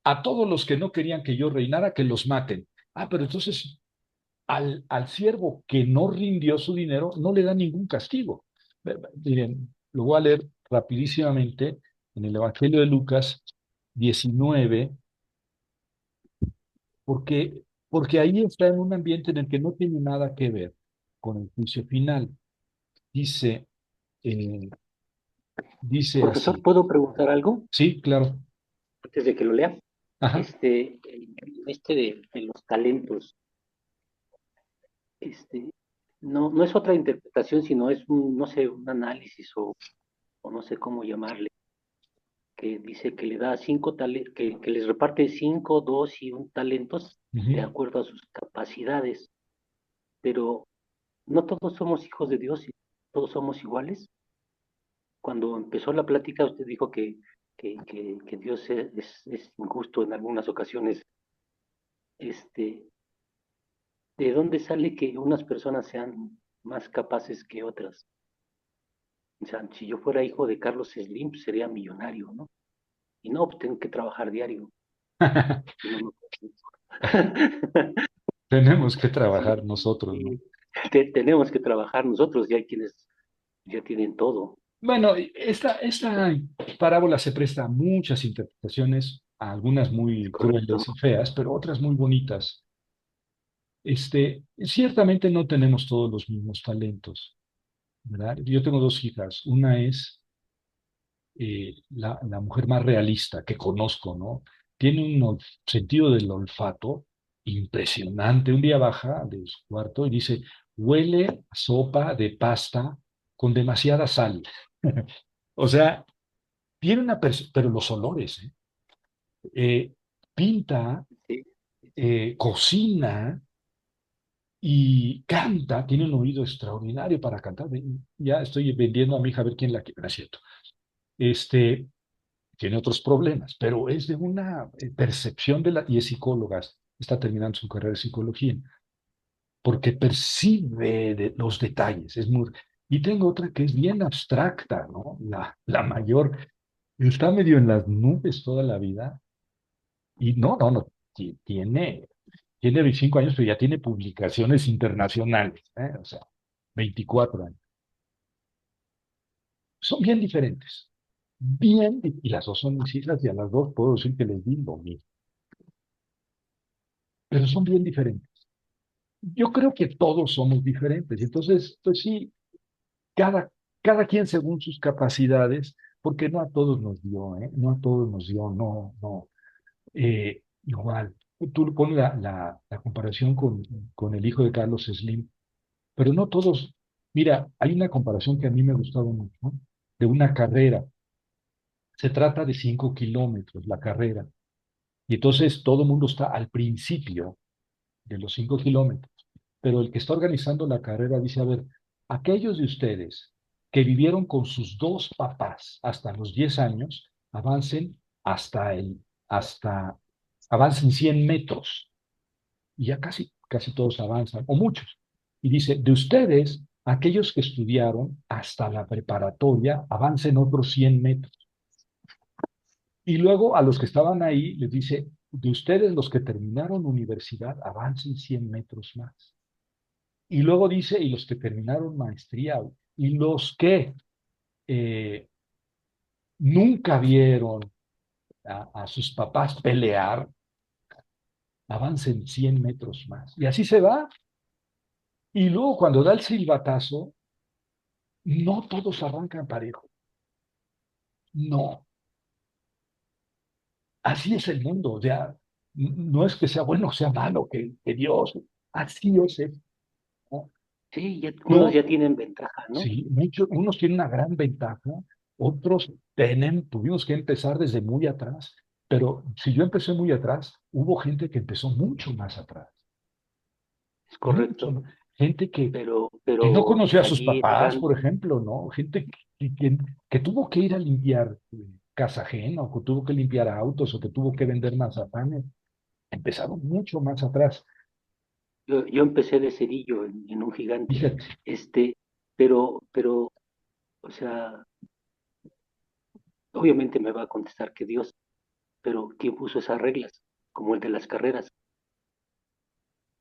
a todos los que no querían que yo reinara, que los maten. Ah, pero entonces al siervo que no rindió su dinero, no le da ningún castigo. Miren, lo voy a leer rapidísimamente en el Evangelio de Lucas 19, porque, porque ahí está en un ambiente en el que no tiene nada que ver con el juicio final. Dice, eh, dice Profesor, así. ¿puedo preguntar algo Sí, claro. antes de que lo lea? Ajá. De los talentos, este, no es otra interpretación, sino es un, no sé, un análisis o no sé cómo llamarle, que dice que le da que les reparte 5, 2 y 1 talentos de Ujú. acuerdo a sus capacidades, pero no todos somos hijos de Dios y todos somos iguales. Cuando empezó la plática, usted dijo que Dios es injusto en algunas ocasiones. Este, ¿De dónde sale que unas personas sean más capaces que otras? O sea, si yo fuera hijo de Carlos Slim, pues sería millonario, ¿no? Y no, pues tengo que trabajar diario. Si no, no. Tenemos que trabajar nosotros, ¿no? Y tenemos que trabajar nosotros, y hay quienes ya tienen todo. Bueno, esta parábola se presta a muchas interpretaciones, a algunas Es muy correcto, crueles ¿no? y feas, pero otras muy bonitas. Ciertamente no tenemos todos los mismos talentos, ¿verdad? Yo tengo dos hijas. Una es la mujer más realista que conozco, ¿no? Tiene un sentido del olfato impresionante. Un día baja de su cuarto y dice, huele a sopa de pasta con demasiada sal. O sea, tiene pero los olores, ¿eh? Eh, Pinta, Sí, cocina y canta, tiene un oído extraordinario para cantar. Ya estoy vendiendo a mi hija a ver quién la quiere, ¿no es cierto? Este, Tiene otros problemas, pero es de una percepción y es psicóloga, está terminando su carrera de psicología, porque percibe los detalles, y tengo otra que es bien abstracta, ¿no? La mayor está medio en las nubes toda la vida, y no, tiene 25 años, pero ya tiene publicaciones internacionales, ¿eh? O sea, 24 años. Son bien diferentes, y las dos son mis hijas, y a las dos puedo decir que les di lo mismo, pero son bien diferentes. Yo creo que todos somos diferentes. Entonces, pues sí, cada, cada quien según sus capacidades, porque no a todos nos dio, ¿eh? No a todos nos dio, no. Igual, tú pones la comparación con el hijo de Carlos Slim, pero no todos. Mira, hay una comparación que a mí me ha gustado mucho, ¿no? De una carrera. Se trata de 5 kilómetros la carrera. Y entonces todo el mundo está al principio de los 5 kilómetros. Pero el que está organizando la carrera dice, a ver, aquellos de ustedes que vivieron con sus dos papás hasta los 10 años, hasta, avancen 100 metros. Y ya casi todos avanzan, o muchos. Y dice, de ustedes, aquellos que estudiaron hasta la preparatoria, avancen otros 100 metros. Y luego a los que estaban ahí les dice, de ustedes los que terminaron universidad, avancen 100 metros más. Y luego dice, y los que terminaron maestría, y los que eh, nunca vieron a sus papás pelear, avancen 100 metros más. Y así se va. Y luego cuando da el silbatazo, no todos arrancan parejo. No, así es el mundo. O sea, no es que sea bueno o sea malo, que Dios, así es. ¿No? sí, unos No, ya tienen ventaja, ¿no? sí, unos tienen una gran ventaja, otros tuvimos que empezar desde muy atrás, pero si yo empecé muy atrás, hubo gente que empezó mucho más atrás, Es mucho correcto. más. gente pero, que no pero conoció a sus allí papás, narran, por ejemplo, ¿no? Gente que tuvo que ir a limpiar casa ajena, o que tuvo que limpiar autos, o que tuvo que vender mazapanes. Empezaron mucho más atrás. yo empecé de cerillo en un gigante, Fíjate, este, pero, o sea, obviamente me va a contestar que Dios, pero ¿quién puso esas reglas? Como el de las carreras.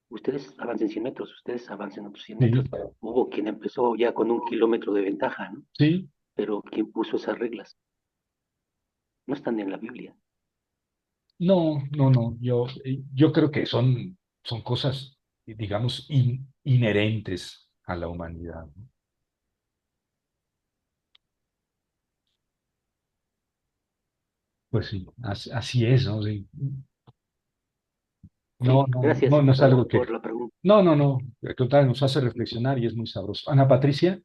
Ustedes avancen 100 metros, ustedes avancen otros 100 sí, metros. Hubo quien empezó ya con 1 kilómetro de ventaja, ¿no? sí, Pero ¿quién puso esas reglas? No están en la Biblia. no, no, no, yo creo que son cosas, digamos, inherentes a la humanidad, ¿no? Pues sí, así es, ¿no? Sí. No, Sí, no, no, gracias no es algo que, por la pregunta. no, no, no, al contrario, nos hace reflexionar y es muy sabroso. Ana Patricia,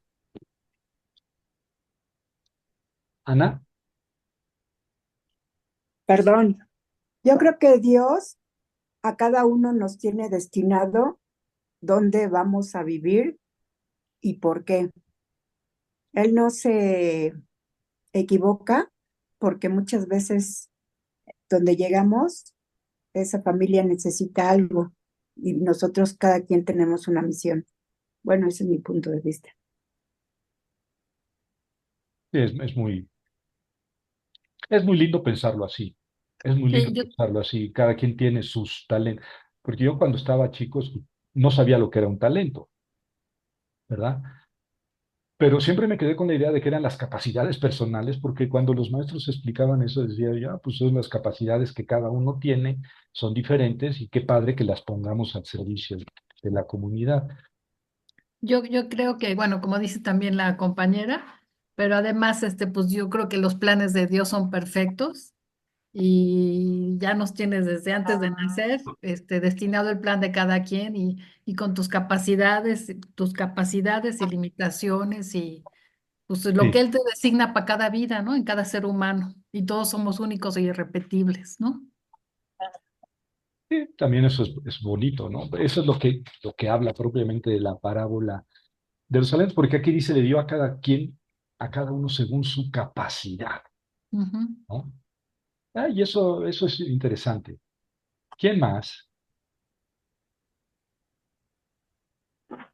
Ana, Perdón, yo creo que Dios a cada uno nos tiene destinado dónde vamos a vivir y por qué. Él no se equivoca porque muchas veces donde llegamos, esa familia necesita algo y nosotros cada quien tenemos una misión. Bueno, ese es mi punto de vista. es muy lindo pensarlo así, es muy lindo Sí, yo, pensarlo así, cada quien tiene sus talentos, porque yo cuando estaba chico no sabía lo que era un talento, ¿verdad? Pero siempre me quedé con la idea de que eran las capacidades personales, porque cuando los maestros explicaban eso, decía ya, pues son las capacidades que cada uno tiene, son diferentes y qué padre que las pongamos al servicio de la comunidad. yo creo que, bueno, como dice también la compañera, pero además, pues yo creo que los planes de Dios son perfectos y ya nos tienes desde antes de nacer, destinado el plan de cada quien y con tus capacidades y limitaciones y pues lo que Sí, Él te designa para cada vida, ¿no? En cada ser humano y todos somos únicos e irrepetibles, ¿no? sí, también eso es bonito, ¿no? Eso es lo que habla propiamente de la parábola de los talentos, porque aquí dice, le dio a cada quien, a cada uno según su capacidad, Ujú. ¿no? Ah, y eso es interesante. ¿Quién más?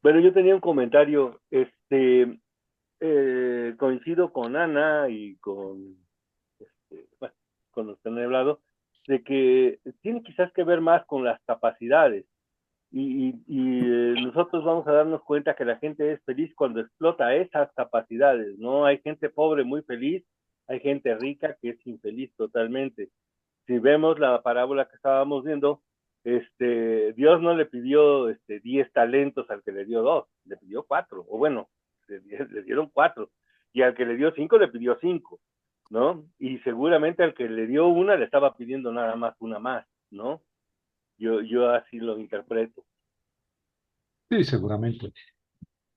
Bueno, yo tenía un comentario, coincido con Ana y bueno, con los que han hablado, de que tiene quizás que ver más con las capacidades. Nosotros vamos a darnos cuenta que la gente es feliz cuando explota esas capacidades, ¿no? Hay gente pobre muy feliz, hay gente rica que es infeliz totalmente. Si vemos la parábola que estábamos viendo, Dios no le pidió 10 talentos al que le dio 2, le pidió 4, o bueno, le dieron 4, y al que le dio 5 le pidió 5, ¿no? Y seguramente al que le dio una le estaba pidiendo nada más una más, ¿no? Yo así lo interpreto. Sí, seguramente,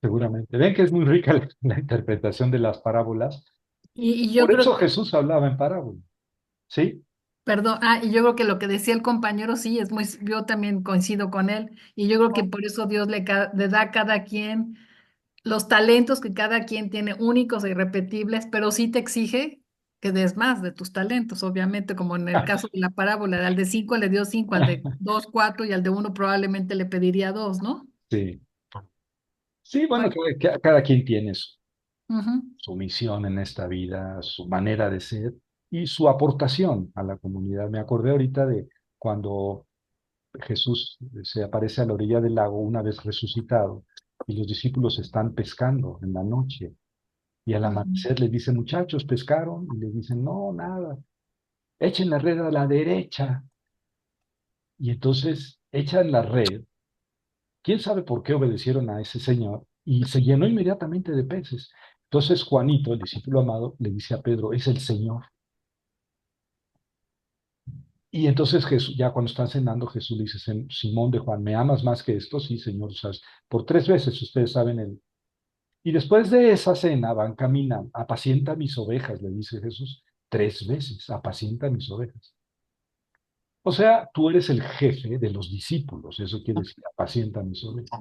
seguramente. Ven que es muy rica la interpretación de las parábolas. Y yo Por creo eso que, Jesús hablaba en parábolas, ¿sí? perdón, y yo creo que lo que decía el compañero, sí, yo también coincido con él, y yo creo que por eso Dios le da a cada quien los talentos que cada quien tiene únicos e irrepetibles, pero sí te exige que des más de tus talentos, obviamente, como en el caso de la parábola, al de 5 le dio 5, al de 2 4 y al de uno probablemente le pediría 2, ¿no? Sí. Sí, bueno, Bueno, cada quien tiene ujú, su misión en esta vida, su manera de ser y su aportación a la comunidad. Me acordé ahorita de cuando Jesús se aparece a la orilla del lago una vez resucitado y los discípulos están pescando en la noche y al ujú, amanecer les dice, muchachos, ¿pescaron? Y les dicen, no, nada, echen la red a la derecha. Y entonces echan la red. ¿Quién sabe por qué obedecieron a ese señor? Y se llenó inmediatamente de peces. Entonces Juanito, el discípulo amado, le dice a Pedro, es el Señor. Y entonces Jesús, ya cuando están cenando, Jesús le dice, Simón de Juan, ¿me amas más que esto? Sí, Señor, sabes, por 3 veces ustedes saben el... Y después de esa cena van, caminan, apacienta mis ovejas, le dice Jesús, 3 veces, apacienta mis ovejas. O sea, tú eres el jefe de los discípulos, eso quiere decir, apacienta mis ovejas.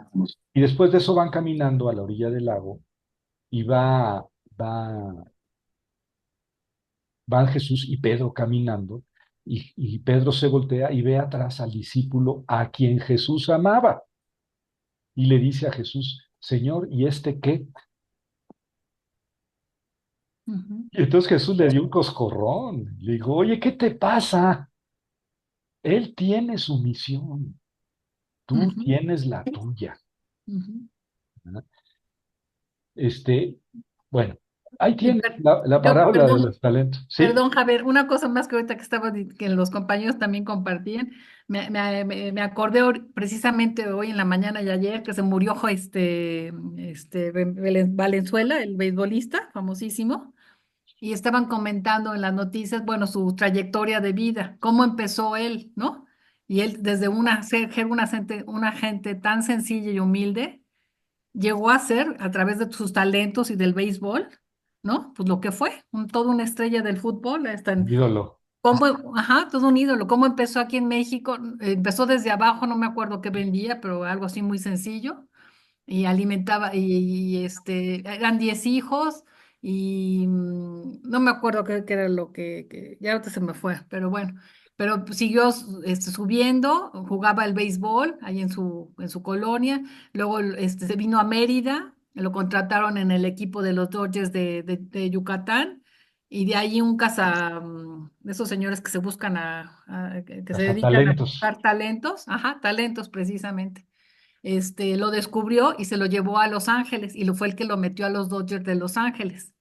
Y después de eso van caminando a la orilla del lago y va, va Jesús y Pedro caminando, y Pedro se voltea y ve atrás al discípulo a quien Jesús amaba, y le dice a Jesús, Señor, ¿y este qué? Ujú, Y entonces Jesús le dio un coscorrón, le dijo, oye, ¿qué te pasa? Él tiene su misión, tú ujú, tienes la tuya. ujú. ¿Verdad? Este, bueno, ahí Y tiene la yo, parábola de los talentos, ¿sí? perdón, Javier, una cosa más que ahorita que que los compañeros también compartían, me acordé precisamente hoy en la mañana y ayer que se murió Valenzuela, el beisbolista famosísimo, y estaban comentando en las noticias, bueno, su trayectoria de vida, cómo empezó él, ¿no? Y él desde una gente tan sencilla y humilde llegó a ser, a través de sus talentos y del béisbol, ¿no? Pues lo que fue, toda una estrella del fútbol, Ídolo. ajá, todo un ídolo. ¿Cómo empezó aquí en México? Empezó desde abajo, no me acuerdo qué vendía, pero algo así muy sencillo y alimentaba, eran 10 hijos y no me acuerdo qué era lo ya ahorita se me fue, pero bueno, pero siguió subiendo, jugaba el béisbol ahí en su colonia, luego se vino a Mérida, lo contrataron en el equipo de los Dodgers de Yucatán. Y de ahí de esos señores que se buscan que se dedican a Talentos. buscar talentos, ajá, talentos precisamente, lo descubrió y se lo llevó a Los Ángeles y fue el que lo metió a los Dodgers de Los Ángeles.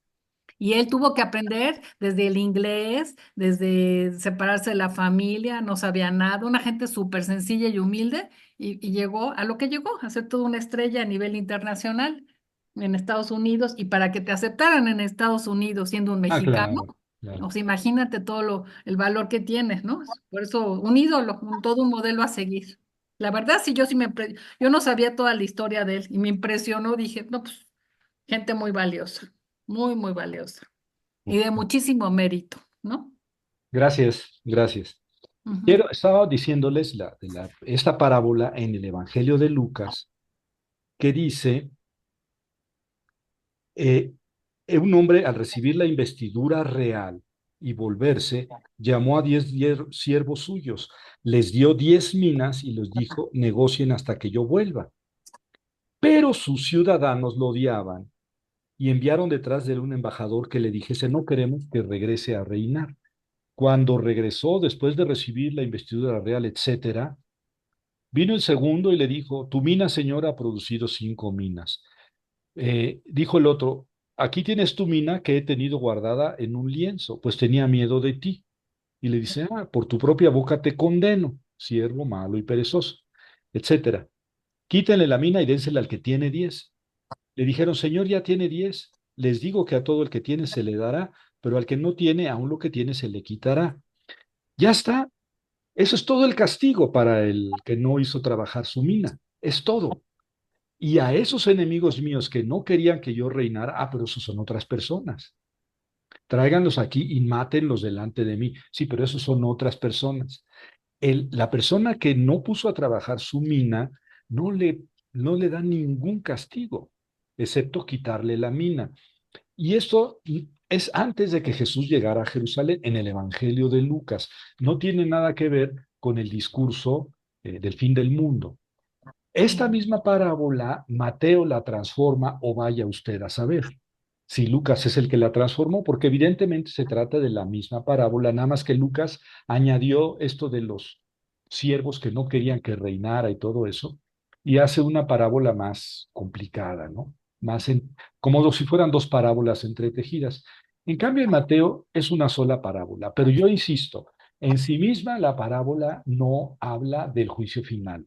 Y él tuvo que aprender desde el inglés, desde separarse de la familia, no sabía nada, una gente súper sencilla y humilde y llegó a lo que llegó, a ser toda una estrella a nivel internacional en Estados Unidos y para que te aceptaran en Estados Unidos siendo un Ah, mexicano, claro, claro. o sea, imagínate el valor que tienes, ¿no? Por eso un ídolo, todo un modelo a seguir. La verdad, sí, yo no sabía toda la historia de él y me impresionó, dije, no, pues, gente muy valiosa, muy, muy valiosa y de muchísimo mérito, ¿no? Gracias, gracias. Ujú, Estaba diciéndoles esta parábola en el Evangelio de Lucas que dice, eh, un hombre al recibir la investidura real y volverse, llamó a 10 siervos suyos, les dio 10 minas y les dijo, negocien hasta que yo vuelva. Pero sus ciudadanos lo odiaban y enviaron detrás de él un embajador que le dijese, no queremos que regrese a reinar. Cuando regresó, después de recibir la investidura real, etcétera, vino el segundo y le dijo, tu mina, señor, ha producido 5 minas. Dijo el otro, aquí tienes tu mina que he tenido guardada en un lienzo, pues tenía miedo de ti. Y le dice, por tu propia boca te condeno, siervo malo y perezoso, etcétera. Quítenle la mina y dénsela al que tiene 10. Le dijeron, Señor, ya tiene 10. Les digo que a todo el que tiene se le dará, pero al que no tiene, aún lo que tiene se le quitará. Ya está. Eso es todo el castigo para el que no hizo trabajar su mina. Es todo. Y a esos enemigos míos que no querían que yo reinara, pero esos son otras personas. Tráiganlos aquí y mátenlos delante de mí. Sí, pero esos son otras personas. La persona que no puso a trabajar su mina no le, no le da ningún castigo, excepto quitarle la mina. Y esto es antes de que Jesús llegara a Jerusalén en el Evangelio de Lucas. No tiene nada que ver con el discurso del fin del mundo. Esta misma parábola, Mateo la transforma, o vaya usted a saber si Lucas es el que la transformó, porque evidentemente se trata de la misma parábola, nada más que Lucas añadió esto de los siervos que no querían que reinara y todo eso, y hace una parábola más complicada, ¿no? Como si fueran dos parábolas entretejidas. En cambio, en Mateo es una sola parábola, pero yo insisto, en sí misma la parábola no habla del juicio final.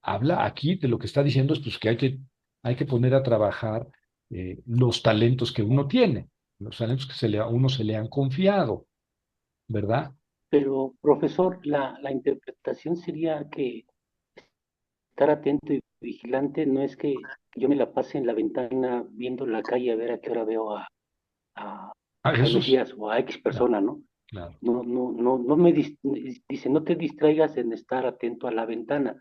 Habla aquí de lo que está diciendo es pues, que hay que poner a trabajar los talentos que uno tiene, los talentos que a uno se le han confiado, ¿verdad? Pero, profesor, la interpretación sería que estar atento y vigilante no es que yo me la pase en la ventana viendo la calle a ver a qué hora veo a Ah, al eso es, Mesías o a X claro, persona, ¿no? claro. Dice, no te distraigas en estar atento a la ventana,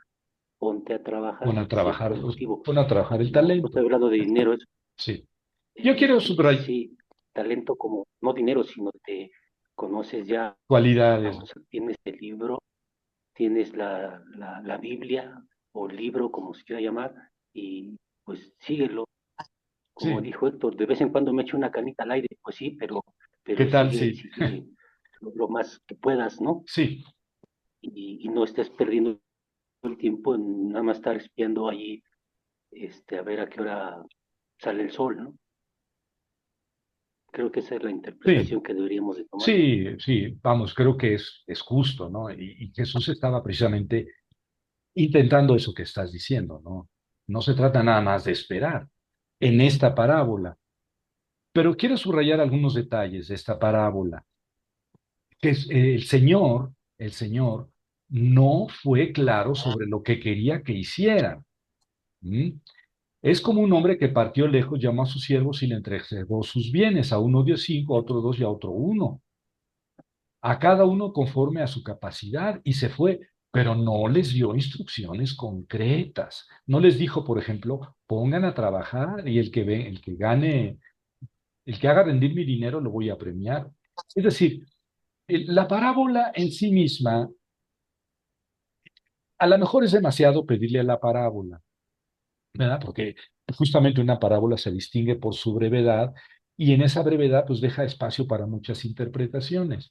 ponte a trabajar, sé productivo. Pon a trabajar el No estoy talento. hablando de dinero, Sí. Yo quiero subrayar sí, talento como, no dinero, sino te conoces ya, cualidades. vamos, tienes el libro, tienes la Biblia o libro, como se quiera llamar, y pues síguelo. Como Sí. dijo Héctor, de vez en cuando me echo una canita al aire, pues sí, ¿Qué pero tal? sigue, Sí. sigue lo más que puedas, ¿no? Sí. Y no estés perdiendo el tiempo en nada más estar espiando allí, a ver a qué hora sale el sol, ¿no? Creo que esa es la Sí. interpretación que deberíamos de tomar. Sí, sí, vamos, creo que es justo, ¿no? Y Jesús estaba precisamente intentando eso que estás diciendo, ¿no? No se trata nada más de esperar en esta parábola, pero quiero subrayar algunos detalles de esta parábola, que el Señor no fue claro sobre lo que quería que hicieran. ¿M? Es como un hombre que partió lejos, llamó a sus siervos y le entregó sus bienes. A uno dio 5, a otro 2 y a otro 1. A cada uno conforme a su capacidad y se fue, pero no les dio instrucciones concretas. No les dijo, por ejemplo, pongan a trabajar y el que gane, el que haga rendir mi dinero lo voy a premiar. Es decir, la parábola en sí misma, a lo mejor es demasiado pedirle a la parábola, ¿verdad? Porque justamente una parábola se distingue por su brevedad y en esa brevedad pues deja espacio para muchas interpretaciones.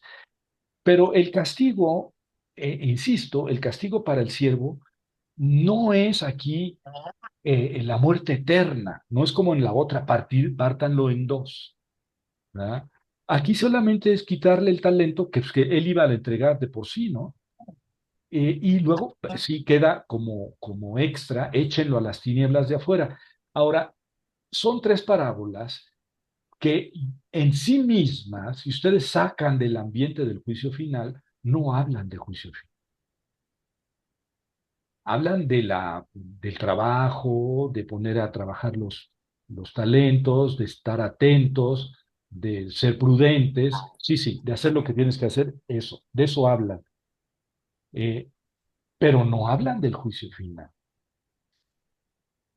Pero el castigo, insisto, el castigo para el siervo no es aquí la muerte eterna, no es como en la otra, pártanlo en dos, ¿verdad? Aquí solamente es quitarle el talento que, pues, que él iba a entregar de por sí, ¿no? Y luego, pues, sí queda como extra, échenlo a las tinieblas de afuera. Ahora, son tres parábolas que en sí mismas, si ustedes sacan del ambiente del juicio final, no hablan de juicio final. Hablan del trabajo, de poner a trabajar los talentos, de estar atentos, de ser prudentes. Sí, sí, de hacer lo que tienes que hacer, eso, de eso hablan. Eh, pero no hablan del juicio final.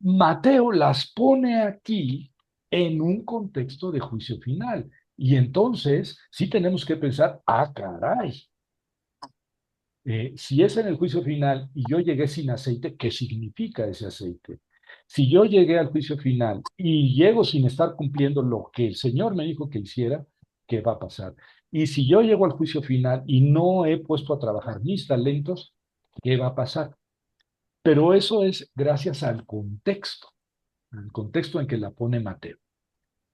Mateo las pone aquí en un contexto de juicio final. Y entonces sí tenemos que pensar, ah, caray, si es en el juicio final y yo llegué sin aceite, ¿qué significa ese aceite? Si yo llegué al juicio final y llego sin estar cumpliendo lo que el Señor me dijo que hiciera, ¿qué va a pasar? Y si yo llego al juicio final y no he puesto a trabajar mis talentos, ¿qué va a pasar? Pero eso es gracias al contexto en que la pone Mateo.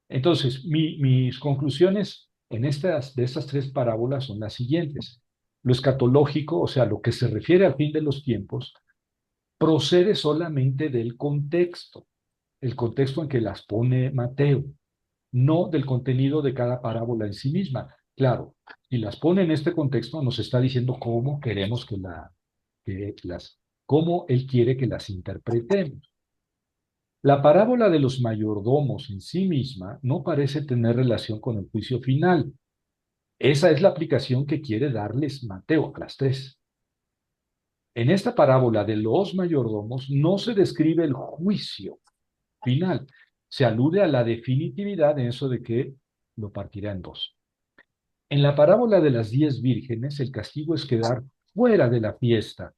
Entonces, mis conclusiones de estas tres parábolas son las siguientes. Lo escatológico, o sea, lo que se refiere al fin de los tiempos, procede solamente del contexto, el contexto en que las pone Mateo, no del contenido de cada parábola en sí misma. Claro, si las pone en este contexto, nos está diciendo cómo queremos cómo él quiere que las interpretemos. La parábola de los mayordomos en sí misma no parece tener relación con el juicio final. Esa es la aplicación que quiere darles Mateo a las tres. En esta parábola de los mayordomos no se describe el juicio final. Se alude a la definitividad en eso de que lo partirá en dos. En la parábola de las 10 vírgenes, el castigo es quedar fuera de la fiesta,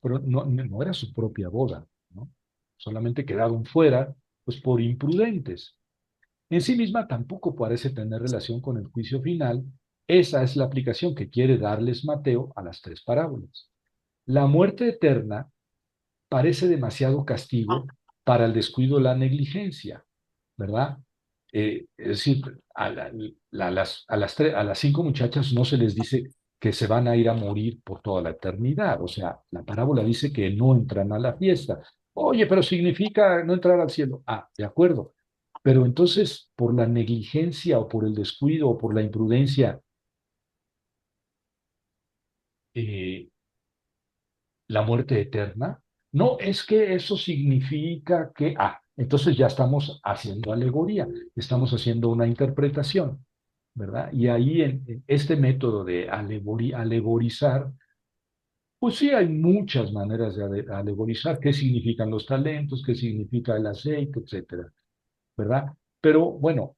pero no era su propia boda, ¿no? Solamente quedaron fuera, pues por imprudentes. En sí misma tampoco parece tener relación con el juicio final. Esa es la aplicación que quiere darles Mateo a las tres parábolas. La muerte eterna parece demasiado castigo para el descuido o la negligencia, ¿verdad? Es decir, a las cinco muchachas no se les dice que se van a ir a morir por toda la eternidad. O sea, la parábola dice que no entran a la fiesta. Oye, pero significa no entrar al cielo. Ah, de acuerdo. Pero entonces, por la negligencia o por el descuido o por la imprudencia, eh, la muerte eterna. No, es que eso significa entonces ya estamos haciendo alegoría, estamos haciendo una interpretación. ¿verdad? Y ahí en este método de alegorizar, pues sí hay muchas maneras de alegorizar qué significan los talentos, qué significa el aceite, etcétera, ¿verdad? Pero bueno,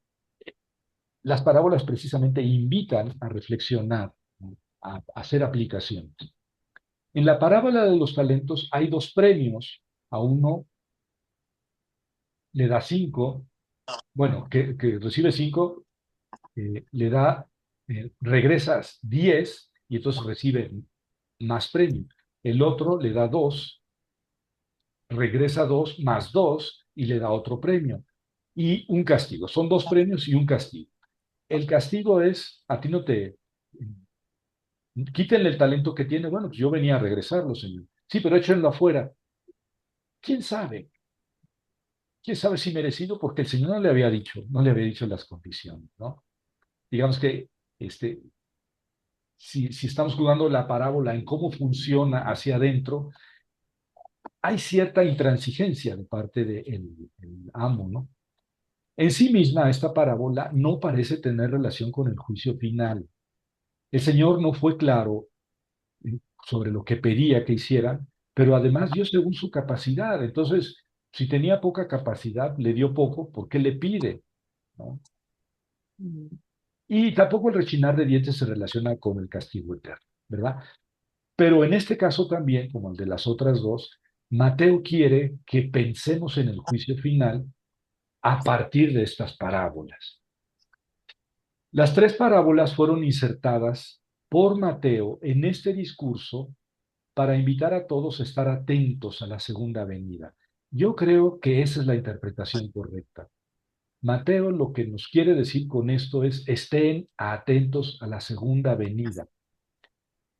las parábolas precisamente invitan a reflexionar, ¿no? A hacer aplicaciones. En la parábola de los talentos hay dos premios. A uno le da 5, bueno, que recibe 5, le da, regresas 10 y entonces recibe más premio. El otro le da 2, regresa 2 más 2 y le da otro premio. Y un castigo. Son dos premios y un castigo. El castigo es, a ti no te, quítenle el talento que tiene. Bueno, pues yo venía a regresarlo, señor. Sí, pero échenlo afuera. ¿Quién sabe? ¿Quién sabe si merecido? Porque el Señor no le había dicho las condiciones, ¿no? Digamos que este, si estamos jugando la parábola en cómo funciona hacia adentro, hay cierta intransigencia de parte del amo, ¿no? En sí misma, esta parábola no parece tener relación con el juicio final. El Señor no fue claro sobre lo que pedía que hicieran, pero además dio según su capacidad. Entonces, si tenía poca capacidad, le dio poco, ¿por qué le pide? ¿No? Y tampoco el rechinar de dientes se relaciona con el castigo eterno, ¿verdad? Pero en este caso también, como el de las otras dos, Mateo quiere que pensemos en el juicio final a partir de estas parábolas. Las tres parábolas fueron insertadas por Mateo en este discurso para invitar a todos a estar atentos a la segunda venida. Yo creo que esa es la interpretación correcta. Mateo lo que nos quiere decir con esto es estén atentos a la segunda venida.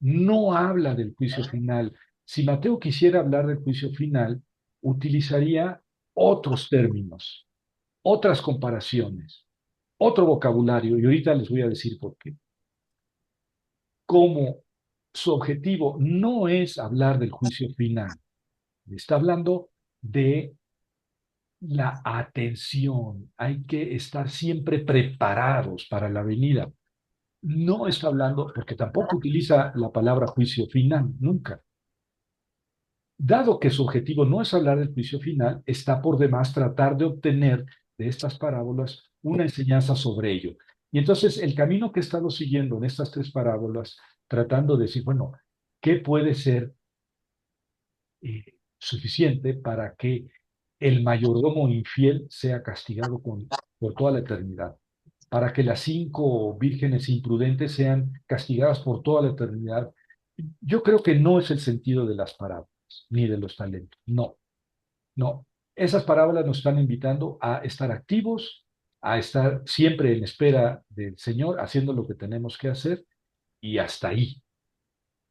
No habla del juicio final. Si Mateo quisiera hablar del juicio final, utilizaría otros términos, otras comparaciones, otro vocabulario, y ahorita les voy a decir por qué. Como su objetivo no es hablar del juicio final, está hablando de la atención. Hay que estar siempre preparados para la venida. No está hablando, porque tampoco utiliza la palabra juicio final, nunca. Dado que su objetivo no es hablar del juicio final, está por demás tratar de obtener de estas parábolas una enseñanza sobre ello. Y entonces el camino que he estado siguiendo en estas tres parábolas, tratando de decir, bueno, ¿qué puede ser suficiente para que el mayordomo infiel sea castigado por toda la eternidad? Para que las 5 vírgenes imprudentes sean castigadas por toda la eternidad. Yo creo que no es el sentido de las parábolas, ni de los talentos. No, no. Esas parábolas nos están invitando a estar activos, a estar siempre en espera del Señor, haciendo lo que tenemos que hacer, y hasta ahí.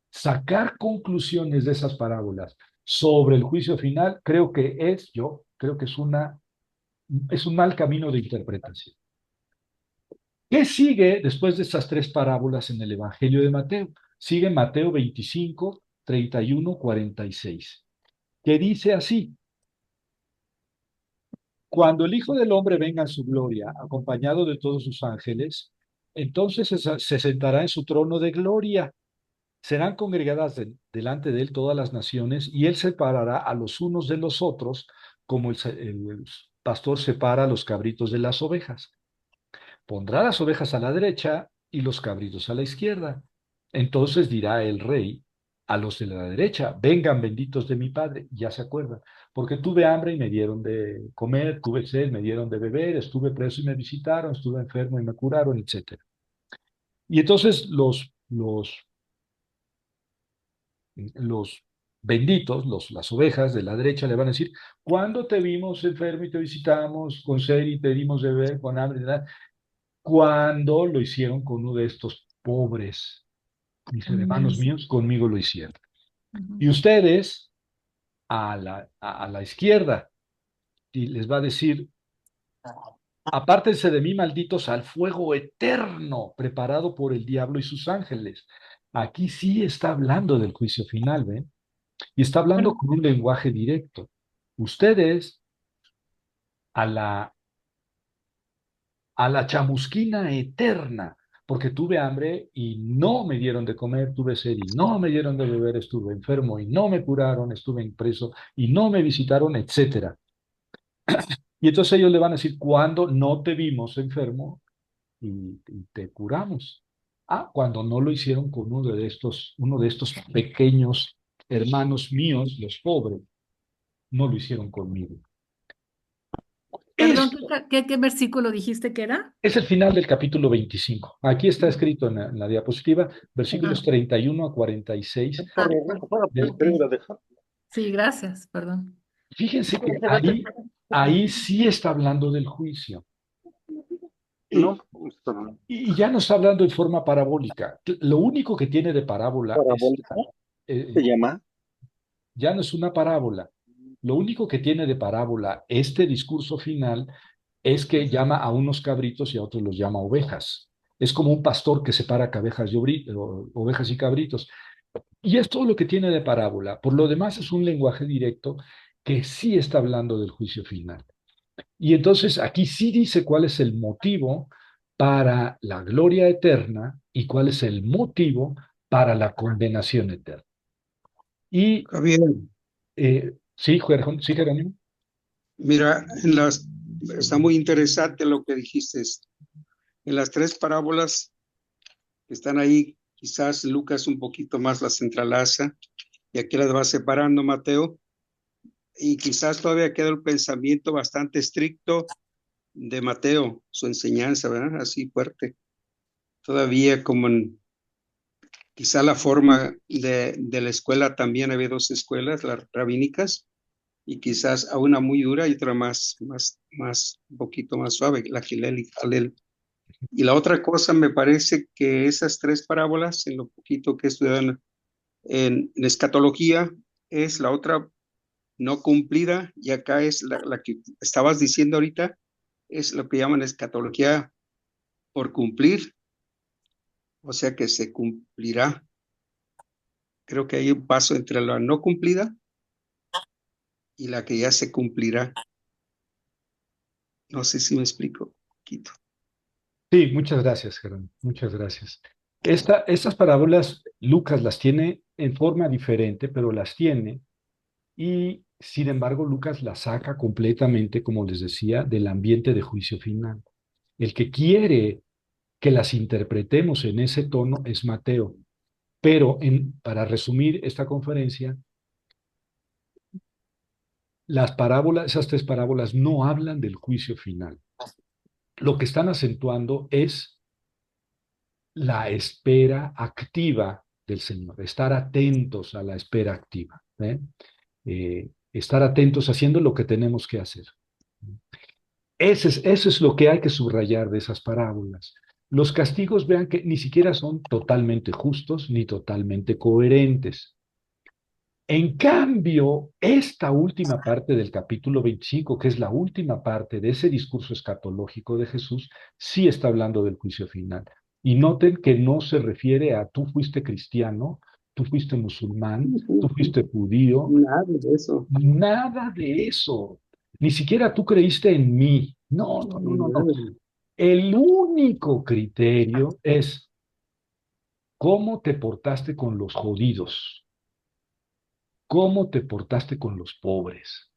Sacar conclusiones de esas parábolas sobre el juicio final, yo creo que es un mal camino de interpretación. ¿Qué sigue después de estas tres parábolas en el Evangelio de Mateo? Sigue Mateo 25, 31, 46, que dice así: Cuando el Hijo del Hombre venga en su gloria, acompañado de todos sus ángeles, entonces se sentará en su trono de gloria. Serán congregadas delante de él todas las naciones, y él separará a los unos de los otros, como el pastor separa a los cabritos de las ovejas. Pondrá las ovejas a la derecha y los cabritos a la izquierda. Entonces dirá el rey a los de la derecha: vengan, benditos de mi Padre. Ya se acuerdan, porque tuve hambre y me dieron de comer, tuve sed, me dieron de beber, estuve preso y me visitaron, estuve enfermo y me curaron, etc. Y entonces los benditos, las ovejas de la derecha, le van a decir: ¿cuándo te vimos enfermo y te visitamos, con sed y te dimos de beber, con hambre? Cuando lo hicieron con uno de estos pobres, mis hermanos míos, conmigo lo hicieron. Y ustedes a la izquierda, y les va a decir: apártense de mí, malditos, al fuego eterno preparado por el diablo y sus ángeles. Aquí sí está hablando del juicio final, ¿ven? Y está hablando con un lenguaje directo. Ustedes a la a la chamusquina eterna, porque tuve hambre y no me dieron de comer, tuve sed y no me dieron de beber, estuve enfermo y no me curaron, estuve en preso y no me visitaron, etcétera. Y entonces ellos le van a decir, ¿cuándo no te vimos enfermo y te curamos? Ah, cuando no lo hicieron con uno de estos pequeños hermanos míos, los pobres, no lo hicieron conmigo. Perdón, Es, ¿qué versículo dijiste que era? es el final del capítulo 25. Aquí está escrito en la diapositiva, versículos Ah, 31 a 46 del, ok. Sí, gracias, perdón. fíjense que ahí sí está hablando del juicio. No, Y, y ya no está hablando en forma parabólica. Lo único que tiene de parábola es, parabólica se eh, llama. ya no es una parábola. Lo único que tiene de parábola este discurso final es que llama a unos cabritos y a otros los llama ovejas. Es como un pastor que separa ovejas y cabritos. Y es todo lo que tiene de parábola. Por lo demás es un lenguaje directo que sí está hablando del juicio final. Y entonces aquí sí dice cuál es el motivo para la gloria eterna y cuál es el motivo para la condenación eterna. Y Javier, sí, sí, Jerónimo. mira, está muy interesante lo que dijiste. En las tres parábolas que están ahí, quizás Lucas un poquito más las entrelaza y aquí las va separando Mateo, y quizás todavía queda el pensamiento bastante estricto de Mateo, su enseñanza, ¿verdad? Así fuerte. Todavía quizá la forma de la escuela, también había dos escuelas, las rabínicas, y quizás a una muy dura y otra un poquito más suave, la Gilel y Jalel. Y la otra cosa, me parece que esas tres parábolas, en lo poquito que he estudiado en escatología, es la otra no cumplida, y acá es la que estabas diciendo ahorita, es lo que llaman escatología por cumplir, o sea que se cumplirá. Creo que hay un paso entre la no cumplida y la que ya se cumplirá. No sé si me explico un poquito. Sí, muchas gracias, Jerónimo. Muchas gracias. Estas parábolas, Lucas las tiene en forma diferente, pero las tiene. Y sin embargo, Lucas la saca completamente, como les decía, del ambiente de juicio final. El que quiere que las interpretemos en ese tono es Mateo. Pero para resumir esta conferencia, esas tres parábolas no hablan del juicio final. Lo que están acentuando es la espera activa del Señor, estar atentos a la espera activa, ¿eh? Estar atentos haciendo lo que tenemos que hacer. Eso es lo que hay que subrayar de esas parábolas. Los castigos, vean que ni siquiera son totalmente justos ni totalmente coherentes. En cambio, esta última parte del capítulo 25, que es la última parte de ese discurso escatológico de Jesús, sí está hablando del juicio final. Y noten que no se refiere a tú fuiste cristiano, tú fuiste musulmán, tú fuiste judío, Nada de eso. nada de eso. Ni siquiera tú creíste en mí. No, no, no, no, no. El único criterio es cómo te portaste con los jodidos, cómo te portaste con los pobres.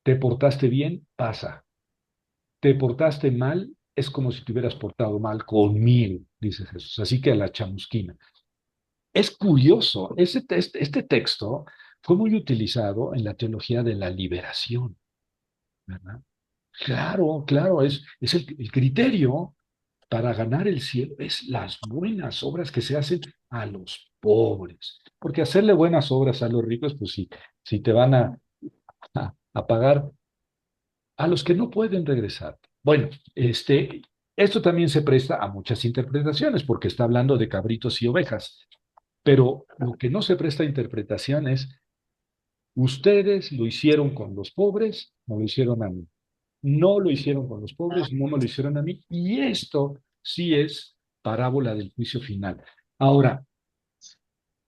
¿Te portaste bien? Pasa. ¿Te portaste mal? Es como si te hubieras portado mal conmigo, dice Jesús. Así que a la chamusquina. Es curioso, este texto fue muy utilizado en la teología de la liberación, ¿verdad? Claro, claro, es el criterio para ganar el cielo, es las buenas obras que se hacen a los pobres. Porque hacerle buenas obras a los ricos, pues sí, si te van a pagar a los que no pueden regresar. Bueno, esto también se presta a muchas interpretaciones, porque está hablando de cabritos y ovejas, pero lo que no se presta a interpretación es, ustedes lo hicieron con los pobres, no lo hicieron a mí. No lo hicieron con los pobres, no me lo hicieron a mí, y esto sí es parábola del juicio final. Ahora,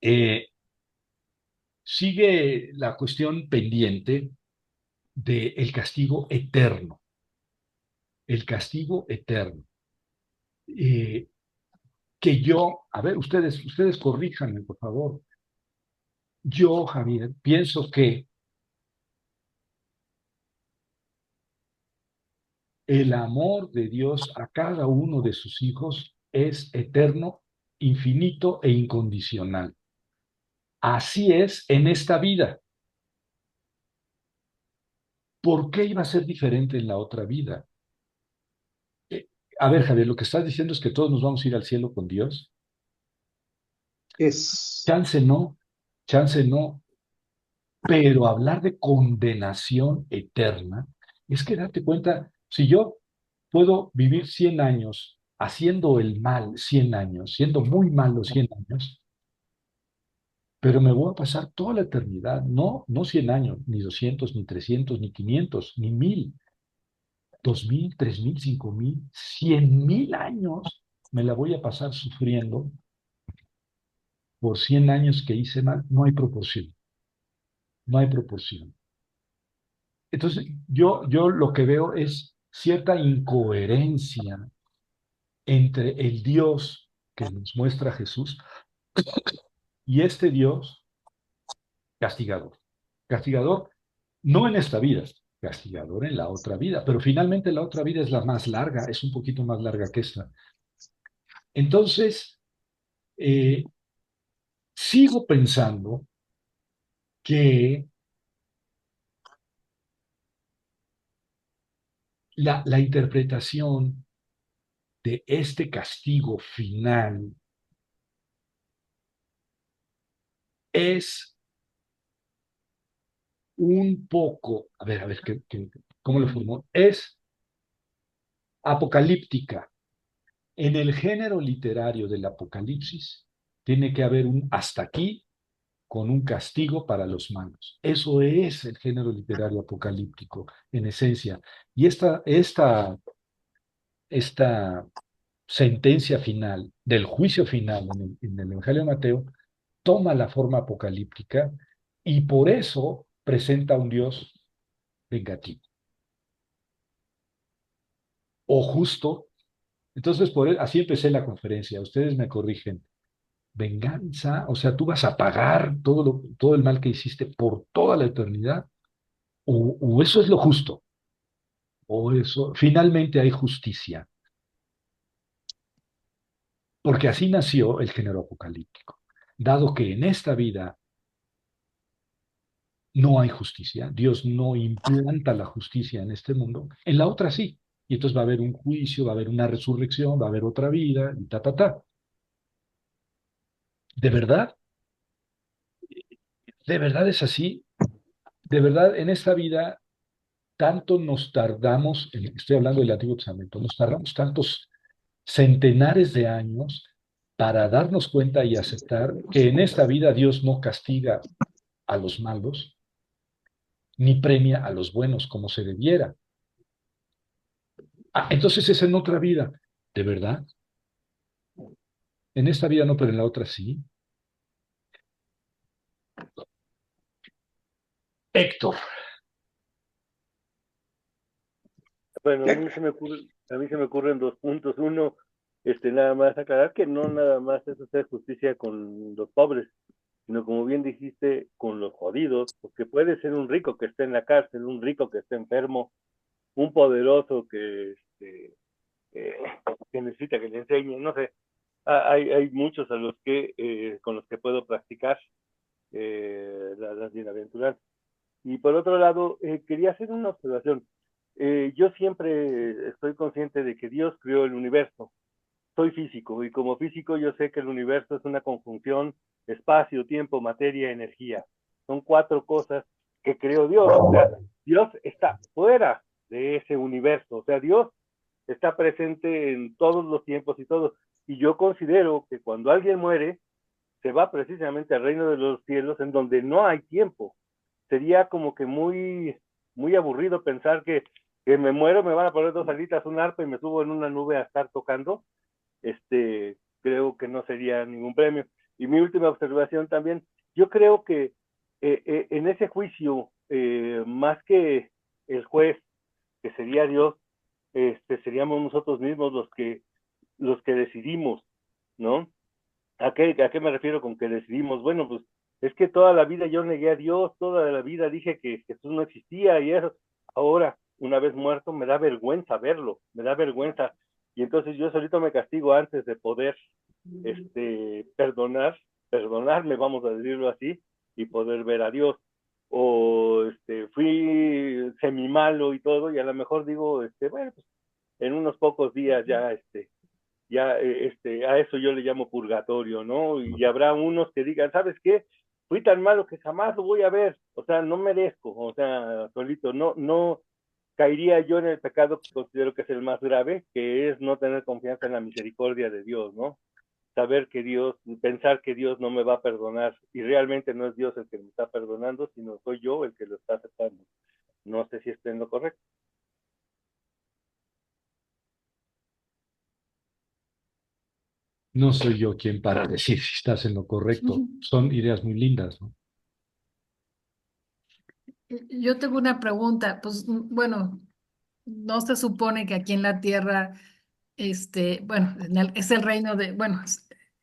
eh, sigue la cuestión pendiente del castigo eterno. el castigo eterno. Eh, que yo, a ver, ustedes corríjanme, por favor. Yo, Javier, pienso que el amor de Dios a cada uno de sus hijos es eterno, infinito e incondicional. Así es en esta vida. ¿Por qué iba a ser diferente en la otra vida? Eh, a ver, Javier, lo que estás diciendo es que todos nos vamos a ir al cielo con Dios. Es, Chance no, pero hablar de condenación eterna es que date cuenta, si yo puedo vivir 100 años haciendo el mal 100 años, siendo muy malo 100 años, pero me voy a pasar toda la eternidad, no 100 años, ni 200, ni 300, ni 500, ni 1000, 2000, 3000, 5000, 100,000 años me la voy a pasar sufriendo por 100 años que hice mal. No hay proporción, no hay proporción. Entonces, yo lo que veo es cierta incoherencia entre el Dios que nos muestra Jesús y este Dios castigador. Castigador no en esta vida, castigador en la otra vida, pero finalmente la otra vida es la más larga, es un poquito más larga que esta. Entonces, eh, sigo pensando que la interpretación de este castigo final es un poco, a ver, ¿cómo lo formó? Es apocalíptica. En el género literario del Apocalipsis tiene que haber un hasta aquí con un castigo para los malos. Eso es el género literario apocalíptico, en esencia. Y esta sentencia final del juicio final en el Evangelio de Mateo toma la forma apocalíptica y por eso presenta a un Dios vengativo o justo. Entonces, así empecé la conferencia. Ustedes me corrigen. Venganza, o sea, tú vas a pagar todo el mal que hiciste por toda la eternidad, o eso es lo justo, o eso, finalmente hay justicia, porque así nació el género apocalíptico. Dado que en esta vida no hay justicia, Dios no implanta la justicia en este mundo, en la otra sí. Y entonces va a haber un juicio, va a haber una resurrección, va a haber otra vida, y ta, ta, ta. ¿De verdad? ¿De verdad es así? ¿De verdad en esta vida tanto nos tardamos, estoy hablando del Antiguo Testamento, nos tardamos tantos centenares de años para darnos cuenta y aceptar que en esta vida Dios no castiga a los malos, ni premia a los buenos como se debiera? Ah, entonces es en otra vida. ¿De verdad? En esta vida no, pero en la otra sí. Héctor, Bueno, a mí se me ocurren dos puntos. Uno, nada más aclarar que no nada más es hacer justicia con los pobres, sino como bien dijiste, con los jodidos, porque puede ser un rico que esté en la cárcel, un rico que esté enfermo, un poderoso eh, que necesita que le enseñe, no sé. Hay muchos a los con los que puedo practicar las bienaventuranzas. Y por otro lado, quería hacer una observación. Yo siempre estoy consciente de que Dios creó el universo. Soy físico y como físico yo sé que el universo es una conjunción espacio, tiempo, materia, energía. Son cuatro cosas que creó Dios. O sea, Dios está fuera de ese universo. O sea, Dios está presente en todos los tiempos y todo. Y yo considero que cuando alguien muere, se va precisamente al reino de los cielos en donde no hay tiempo. Sería como que muy aburrido pensar que me muero, me van a poner dos alitas, un arpa y me subo en una nube a estar tocando. Creo que no sería ningún premio. Y mi última observación también, yo creo que en ese juicio, más que el juez, que sería Dios, seríamos nosotros mismos los que decidimos, ¿no? ¿A qué me refiero con que decidimos? Bueno, pues es que toda la vida yo negué a Dios, toda la vida dije que Jesús no existía y eso. Ahora, una vez muerto, me da vergüenza verlo, me da vergüenza. Y entonces yo solito me castigo antes de poder perdonarme, vamos a decirlo así, y poder ver a Dios. O fui semi malo y todo, y a lo mejor digo, bueno, pues en unos pocos días a eso yo le llamo purgatorio, ¿no? Y habrá unos que digan, ¿sabes qué? Fui tan malo que jamás lo voy a ver, o sea, no merezco, o sea, solito, no caería yo en el pecado que considero que es el más grave, que es no tener confianza en la misericordia de Dios, ¿no? Saber que pensar que Dios no me va a perdonar, y realmente no es Dios el que me está perdonando, sino soy yo el que lo está aceptando. No sé si estoy en lo correcto. No soy yo quien para decir si estás en lo correcto. Son ideas muy lindas, ¿no? Yo tengo una pregunta, pues bueno, no se supone que aquí en la tierra, bueno, es el reino de, bueno,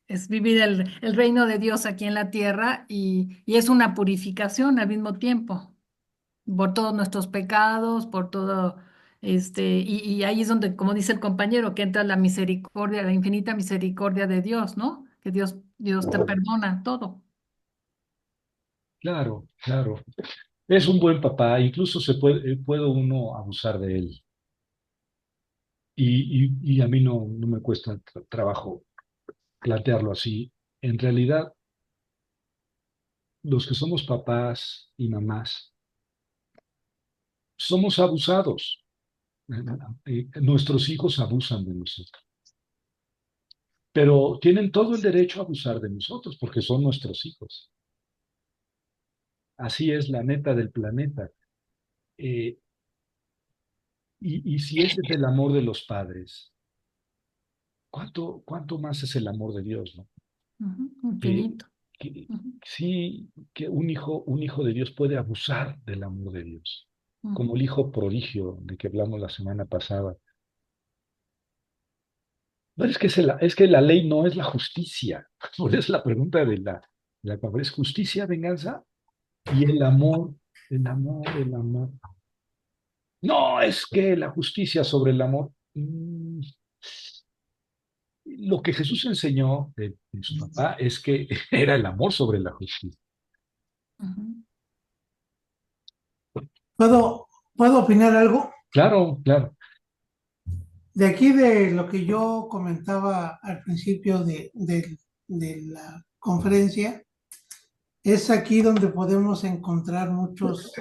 es vivir el reino de Dios aquí en la tierra y es una purificación al mismo tiempo, por todos nuestros pecados, por todo, y ahí es donde, como dice el compañero, que entra la misericordia, la infinita misericordia de Dios, ¿no? Que Dios te perdona todo. Claro, claro. Es un buen papá, incluso puede uno abusar de él. Y a mí no me cuesta trabajo plantearlo así. En realidad, los que somos papás y mamás, somos abusados. Nuestros hijos abusan de nosotros, pero tienen todo el derecho a abusar de nosotros porque son nuestros hijos. Así es la neta del planeta. Eh, y si ese es el amor de los padres, ¿cuánto más es el amor de Dios, ¿no? Que, Infinito. que Ujú, sí, que un hijo de Dios puede abusar del amor de Dios, como ujú, el hijo prodigio de que hablamos la semana pasada. No, es que la ley no es la justicia. Por eso la pregunta de la palabra es justicia, venganza y el amor. No, es que la justicia sobre el amor. Lo que Jesús enseñó de su papá es que era el amor sobre la justicia. ujú. ¿Puedo opinar algo? Claro, claro. De aquí de lo que yo comentaba al principio de la conferencia, es aquí donde podemos encontrar muchos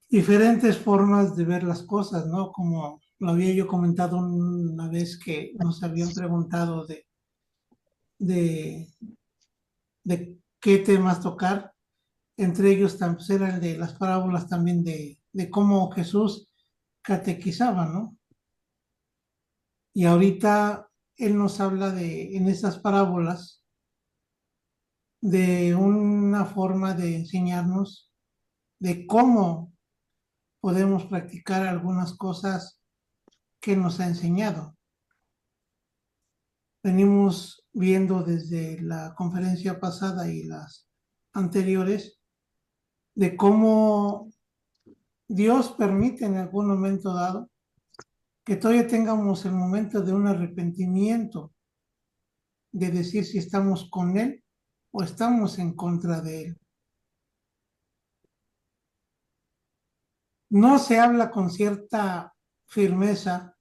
diferentes formas de ver las cosas, ¿no? Como lo había yo comentado una vez que nos habían preguntado de, de qué temas tocar. Entre ellos pues, era el de las parábolas también de cómo Jesús catequizaba, ¿no? Y ahorita él nos habla en esas parábolas, de una forma de enseñarnos de cómo podemos practicar algunas cosas que nos ha enseñado. Venimos viendo desde la conferencia pasada y las anteriores de cómo Dios permite en algún momento dado que todavía tengamos el momento de un arrepentimiento, de decir si estamos con Él o estamos en contra de Él. No se habla con cierta firmeza,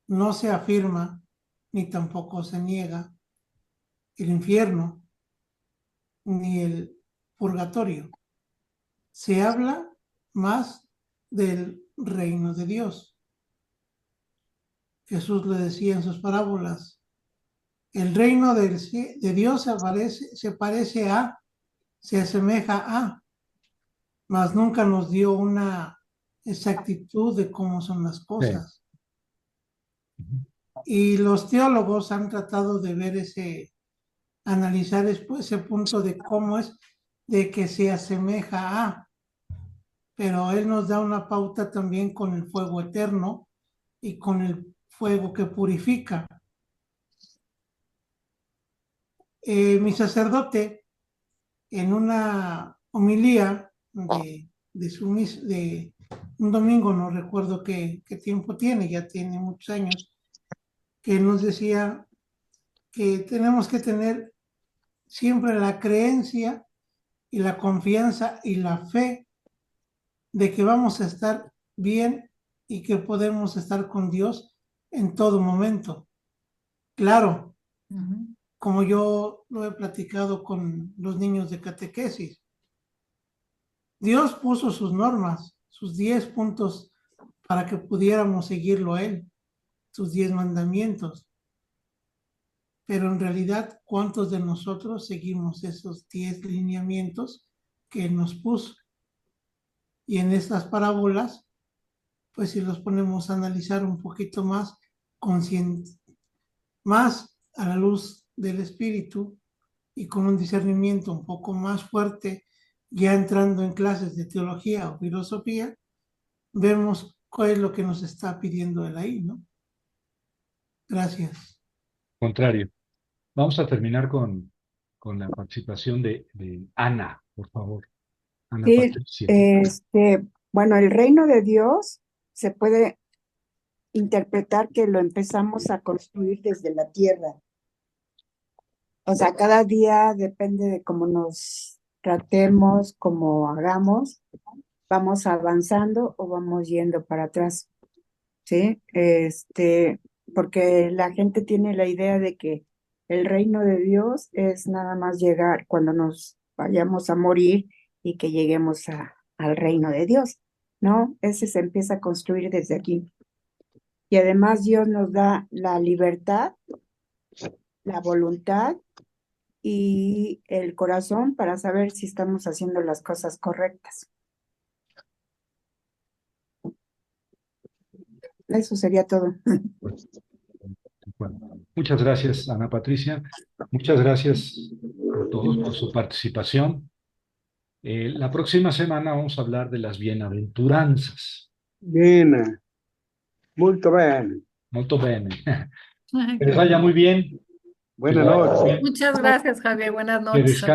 no se afirma, ni tampoco se niega el infierno, ni el purgatorio. Se habla más del reino de Dios. Jesús le decía en sus parábolas, el reino de Dios se asemeja a, mas nunca nos dio una exactitud de cómo son las Sí. cosas. Y los teólogos han tratado de ver analizar después ese punto de cómo es, de que se asemeja a, pero él nos da una pauta también con el fuego eterno y con el fuego que purifica. Mi sacerdote, en una homilía de un domingo, no recuerdo qué tiempo tiene, ya tiene muchos años, que nos decía que tenemos que tener siempre la creencia y la confianza y la fe de que vamos a estar bien y que podemos estar con Dios en todo momento. Claro, como yo lo he platicado con los niños de catequesis, Dios puso sus normas, sus 10 puntos para que pudiéramos seguirlo a Él, sus 10 mandamientos. Pero en realidad, ¿cuántos de nosotros seguimos esos 10 lineamientos que Él nos puso? Y en estas parábolas, pues si los ponemos a analizar un poquito más, más a la luz del Espíritu y con un discernimiento un poco más fuerte, ya entrando en clases de teología o filosofía, vemos cuál es lo que nos está pidiendo él ahí, ¿no? Gracias. Contrario. Vamos a terminar con la participación de Ana, por favor. Ana Sí, Patricia. bueno, el reino de Dios se puede interpretar que lo empezamos a construir desde la tierra. O sea, cada día depende de cómo nos tratemos, cómo hagamos, vamos avanzando o vamos yendo para atrás, ¿sí? Porque la gente tiene la idea de que el reino de Dios es nada más llegar cuando nos vayamos a morir y que lleguemos al reino de Dios, ¿no? Ese se empieza a construir desde aquí. Y además Dios nos da la libertad, la voluntad y el corazón para saber si estamos haciendo las cosas correctas. Eso sería todo. Bueno, muchas gracias, Ana Patricia. Muchas gracias a todos por su participación. La próxima semana vamos a hablar de las bienaventuranzas. Bene, molto bene. Molto bene. Que les vaya muy bien. Buenas noches. Muchas gracias, Javier. Buenas Que noches. descansen.